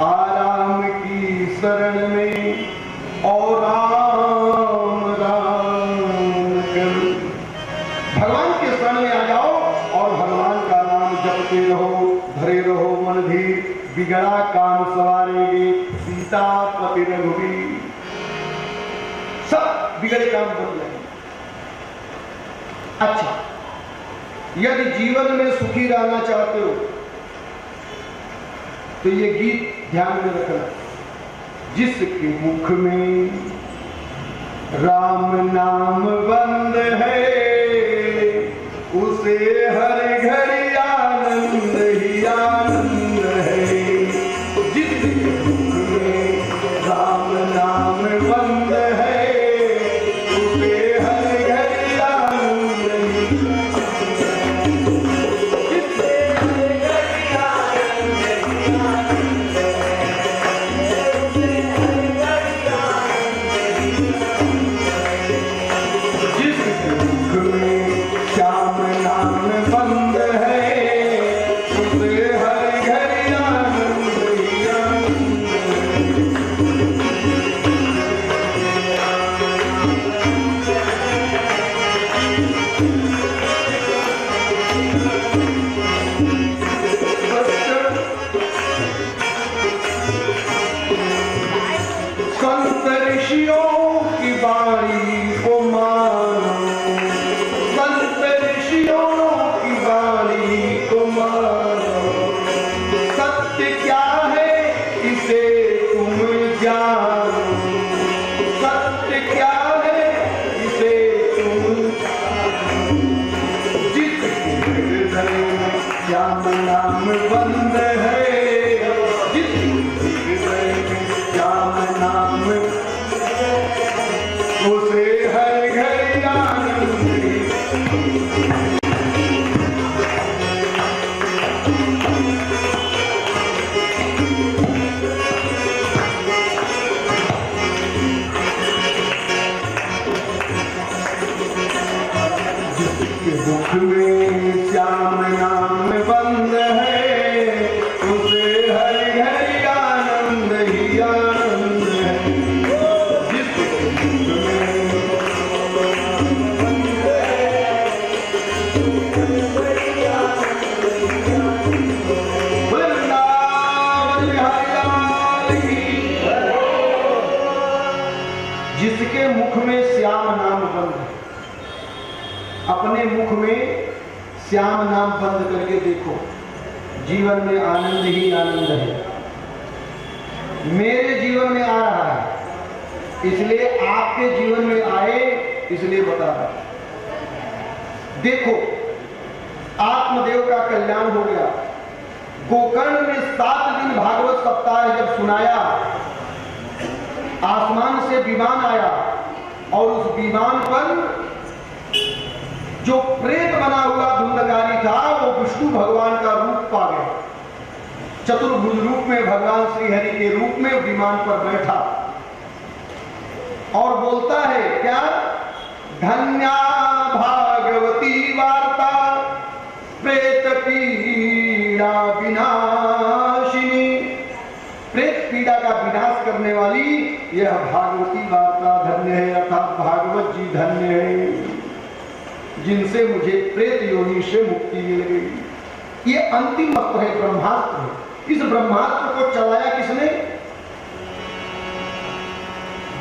आराम की शरण में और राम राम कर। भगवान के शरण में आ जाओ और भगवान का नाम जपते रहो, धरे रहो मन धीर, बिगड़ा काम सवारेंगे सीतापति रघुवीर। सब बिगड़े काम बन जाएंगे। अच्छा, यदि जीवन में सुखी रहना चाहते हो तो ये गीत ध्यान में रखना। जिसके मुख में राम नाम बंद है उसे हर घड़ी आनंद ही आनंद है। जिसके मुख में राम नाम बंद है उसे हर घड़ी आनंद ही, जिससे हर घड़ी आनंद ही आनंद है, उसे हर घड़ी आनंद ही आनंद है। जिसके मुख में श्याम नाम बंद है उसे हर घड़ी आनंद ही आनंद है। संत ऋषियों की वाणी को मानो, संत ऋषियों की वाणी को मानो। सत्य क्या है इसे तुम जानो, सत्य क्या है इसे तुम जानो। जिसके हृदय में श्याम नाम बंद है, जिसके हृदय में श्याम नाम उसे हर घड़ी आनंद ही। जिसके मुख में श्याम नाम बंद है उसे हर घड़ी आनंद ही आनंद है। जिसके मुख में बंद है वृंदावन बिहारी लाल की। जिसके मुख में श्याम नाम बंद है, अपने मुख में श्याम नाम बंद करके देखो, जीवन में आनंद ही आनंद है। मेरे जीवन में आ रहा है, इसलिए आपके जीवन में आए इसलिए बता रहा हूं। देखो, आत्मदेव का कल्याण हो गया। गोकर्ण में 7 दिन भागवत सप्ताह जब सुनाया, आसमान से विमान आया और उस विमान पर जो प्रेत बना हुआ धुंधकारी था वो विष्णु भगवान का रूप पा गया। चतुर्भुज रूप में भगवान श्रीहरि के रूप में विमान पर बैठा और बोलता है क्या, धन्या भागवती वार्ता प्रेत पीड़ा विनाशिनी। प्रेत पीड़ा का विनाश करने वाली यह भागवती वार्ता धन्य है, अर्थात भागवत जी धन्य है जिनसे मुझे प्रेत योनि से मुक्ति मिल गई। ये अंतिम अस्त्र है, ब्रह्मास्त्र है। इस ब्रह्मास्त्र को चलाया किसने?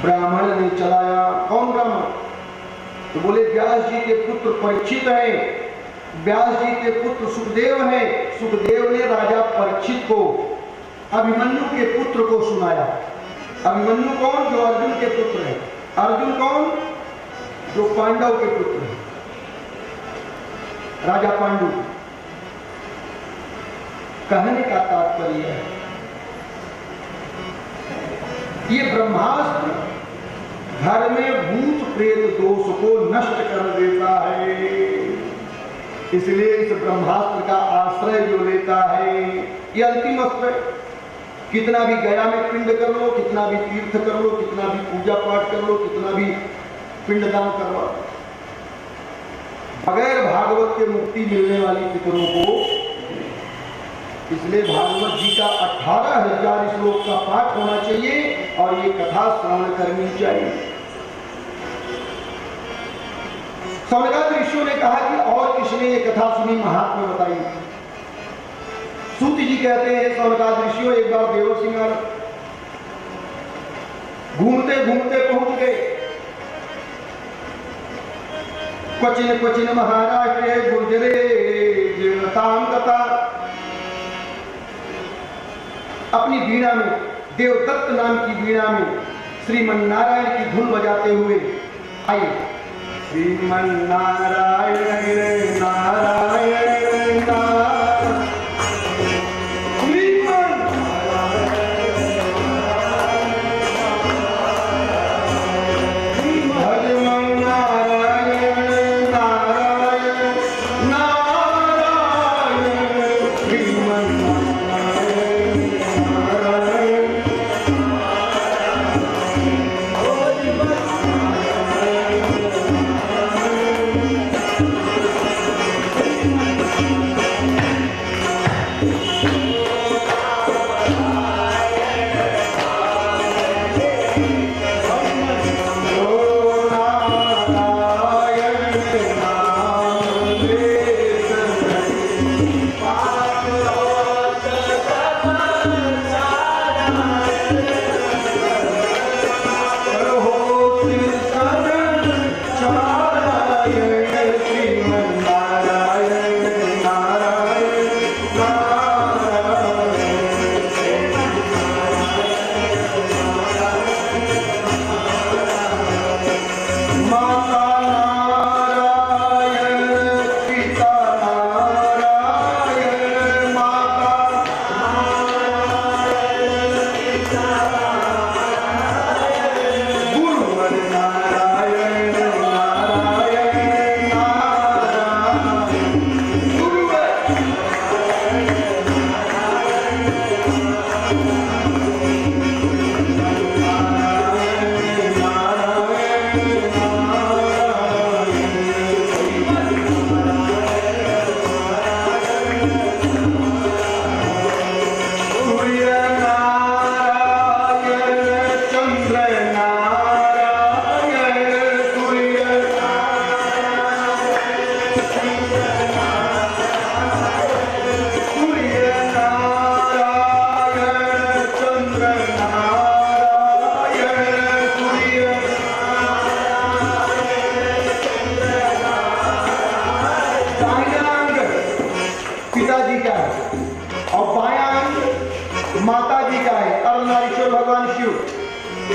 ब्राह्मण ने चलाया। कौन ब्राह्मण? तो बोले व्यास जी के पुत्र परीक्षित है। व्यास जी के पुत्र सुखदेव है। सुखदेव ने राजा परीक्षित को अभिमन्यु के पुत्र को सुनाया। अभिमन्यु कौन? जो अर्जुन के पुत्र है। अर्जुन कौन? जो पांडव के पुत्र हैं, राजा पांडु। कहने का तात्पर्य है ये ब्रह्मास्त्र घर में भूत प्रेत दोष को नष्ट कर देता है। इसलिए इस ब्रह्मास्त्र का आश्रय जो लेता है ये अंतिम अस्त्र है। कितना भी गया में पिंड कर लो, कितना भी तीर्थ कर लो, कितना भी पूजा पाठ कर लो, कितना भी पिंडदान करवा, बगैर भागवत के मुक्ति मिलने वाली पितरों को। इसलिए भागवत जी का 18,000 श्लोक का पाठ होना चाहिए और ये कथा श्रवण करनी चाहिए। सौनकादि ऋषियों ने कहा कि और किसने ये कथा सुनी, महात्मा बताई। सूत जी कहते हैं सौनकादि ऋषियों एक बार देवर्षि नारद घूमते घूमते पहुंच गए क्वचिन क्वचिन महाराष्ट्रे गुर्जरे जीर्णताम कथा। अपनी वीणा में, देवदत्त नाम की वीणा में श्रीमन्नारायण की धुन बजाते हुए आए। श्रीमन्नारायण नारायण नारायण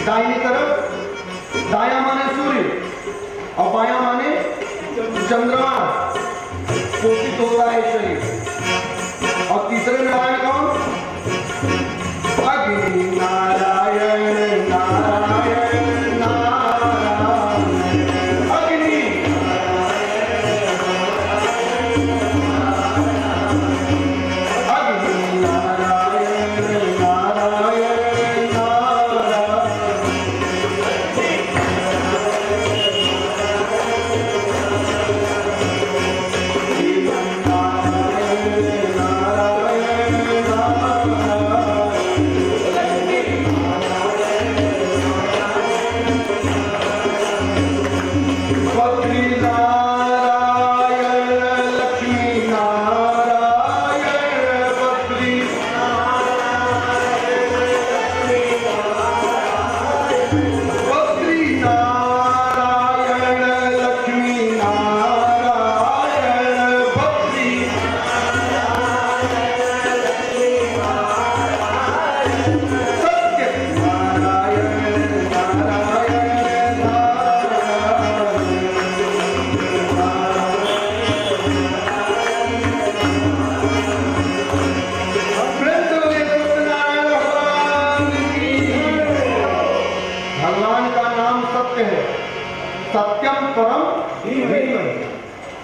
दाहिनी तरफ दाया माने सूर्य और बाया माने चंद्रमा पोषित होता है शरीर। और तीसरे नारायण कौन? अग्नि नारायण नारायण नारायण अग्नि अग्नि नारायण नारायण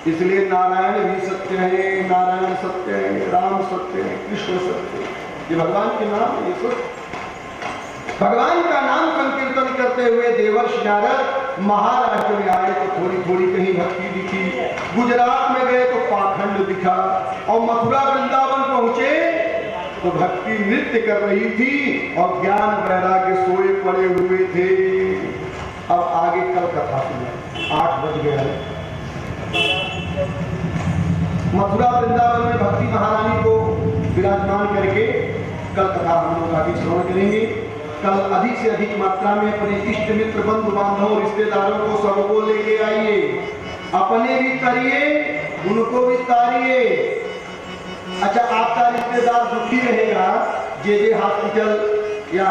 इसलिए नारायण भी सत्य है, नारायण सत्य है, राम सत्य है, कृष्ण सत्य है। ये भगवान के नाम है। ये सब भगवान का नाम संकीर्तन करते हुए देवर्षि नारद महाराष्ट्र में आए तो थोड़ी थोड़ी कहीं भक्ति दिखी, गुजरात में गए तो पाखंड दिखा, और मथुरा वृंदावन पहुंचे तो भक्ति नृत्य कर रही थी और ज्ञान वैराग्य सोए पड़े हुए थे। अब आगे कल कथा सुने, 8 बज गया है। मथुरा वृंदावन में भक्ति महारानी को विराजमान करके कल कथा हम लोग आगे श्रवण करेंगे। कल अधिक से अधिक मात्रा में अपने इष्ट मित्र बंधु बांधवों रिश्तेदारों को सबको लेके आइए, अपने भी करिए, उनको भी तारिए। अच्छा, आपका रिश्तेदार दुखी रहेगा, जे हॉस्पिटल या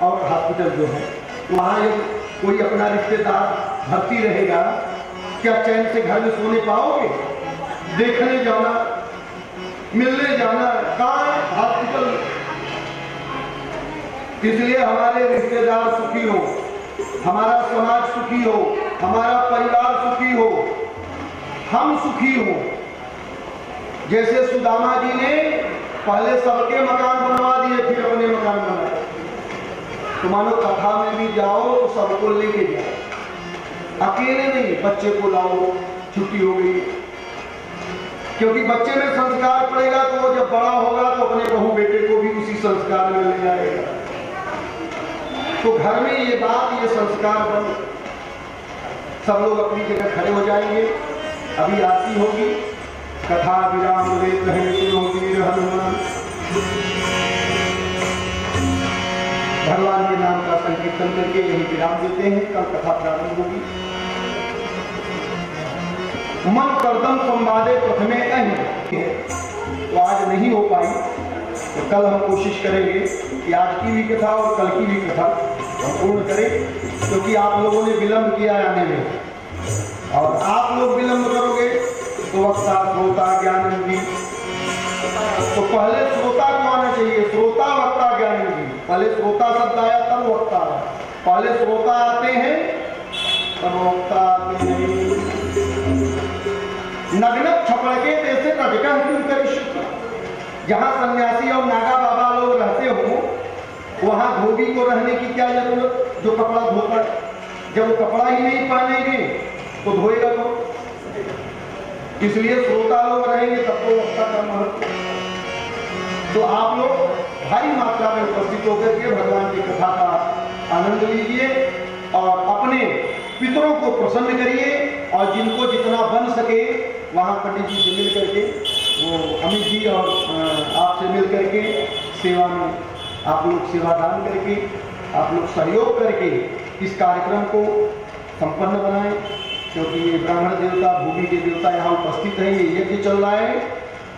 और हॉस्पिटल जो है वहाँ कोई अपना रिश्तेदार भर्ती रहेगा, क्या चैन से घर में सोने पाओगे? देखने जाना, मिलने जाना, कहाँ हॉस्पिटल। इसलिए हमारे रिश्तेदार सुखी हो, हमारा समाज सुखी हो, हमारा परिवार सुखी हो, हम सुखी हो। जैसे सुदामा जी ने पहले सबके मकान बनवा दिए, फिर अपने मकान बनाए। तो मानो कथा में भी जाओ तो सबको लेके जाओ, अकेले नहीं, बच्चे को लाओ, छुट्टी हो गई। क्योंकि बच्चे में संस्कार पड़ेगा तो वो जब बड़ा होगा तो अपने बहू बेटे को भी उसी संस्कार में ले जाएगा। तो घर में ये बात, ये संस्कार बन, सब लोग अपनी जगह खड़े हो जाएंगे। अभी आरती होगी, कथा विराम लेत वीर हनुमान। भगवान के नाम का संकीर्तन करके यही विराम देते हैं। कल कथा प्रारंभ होगी। मन करदम संवादे प्रथमे अहि, तो आज नहीं हो पाई तो कल हम कोशिश करेंगे कि आज की भी कथा और कल की भी कथा हम पूर्ण करें, क्योंकि आप लोगों ने विलंब किया आने में, और आप लोग विलंब करोगे तो वक्ता श्रोता ज्ञानंदी। तो पहले श्रोता को आना चाहिए, श्रोता वक्ता ज्ञानंदी। पहले श्रोता शब्द आया तब वक्ता आया। पहले श्रोता आते हैं तब वक्ता आते नहीं। नग्न छपड़ के जैसे कटका क्यों करिश। जहाँ सन्यासी और नागा बाबा लोग रहते हो वहाँ धोबी को रहने की क्या जरूरत, जो कपड़ा धोता है। जब वो कपड़ा ही नहीं पहनेंगे तो धोएगा तो। इसलिए श्रोता लोग रहेंगे तब तो वक्ता का महत्व। तो आप लोग भारी मात्रा में उपस्थित होकर के भगवान की कथा का आनंद लीजिए और अपने पितरों को प्रसन्न करिए, और जिनको जितना बन सके वहाँ पंडित जी से मिल करके, वो अमित जी और आपसे मिल करके सेवा में आप लोग सेवादान करके, आप लोग सहयोग करके इस कार्यक्रम को संपन्न बनाएं। क्योंकि ये ब्राह्मण देवता, भूमि के देवता यहाँ उपस्थित हैं, ये यज्ञ चल रहा है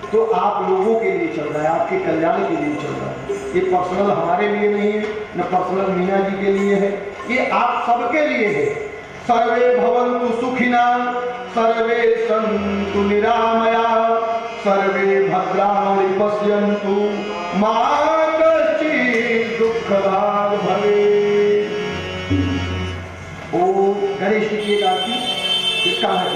तो आप लोगों के लिए चल रहा है, आपके कल्याण के लिए चल रहा है। ये पर्सनल हमारे लिए नहीं है, न पर्सनल मीना जी के लिए है, ये आप सबके लिए है। सर्वे भवन्तु सुखिना, सर्वे सन्तु निरामया, सर्वे भद्राणि पश्यन्तु मा कश्चित् दुःखभाग् भवेत्। ओम गणेश जी की आरती इसका है।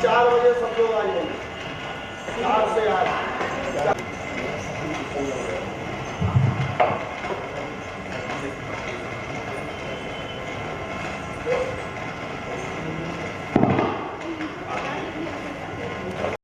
4 बजे सब लोग आ जाएंगे, 4 से 8।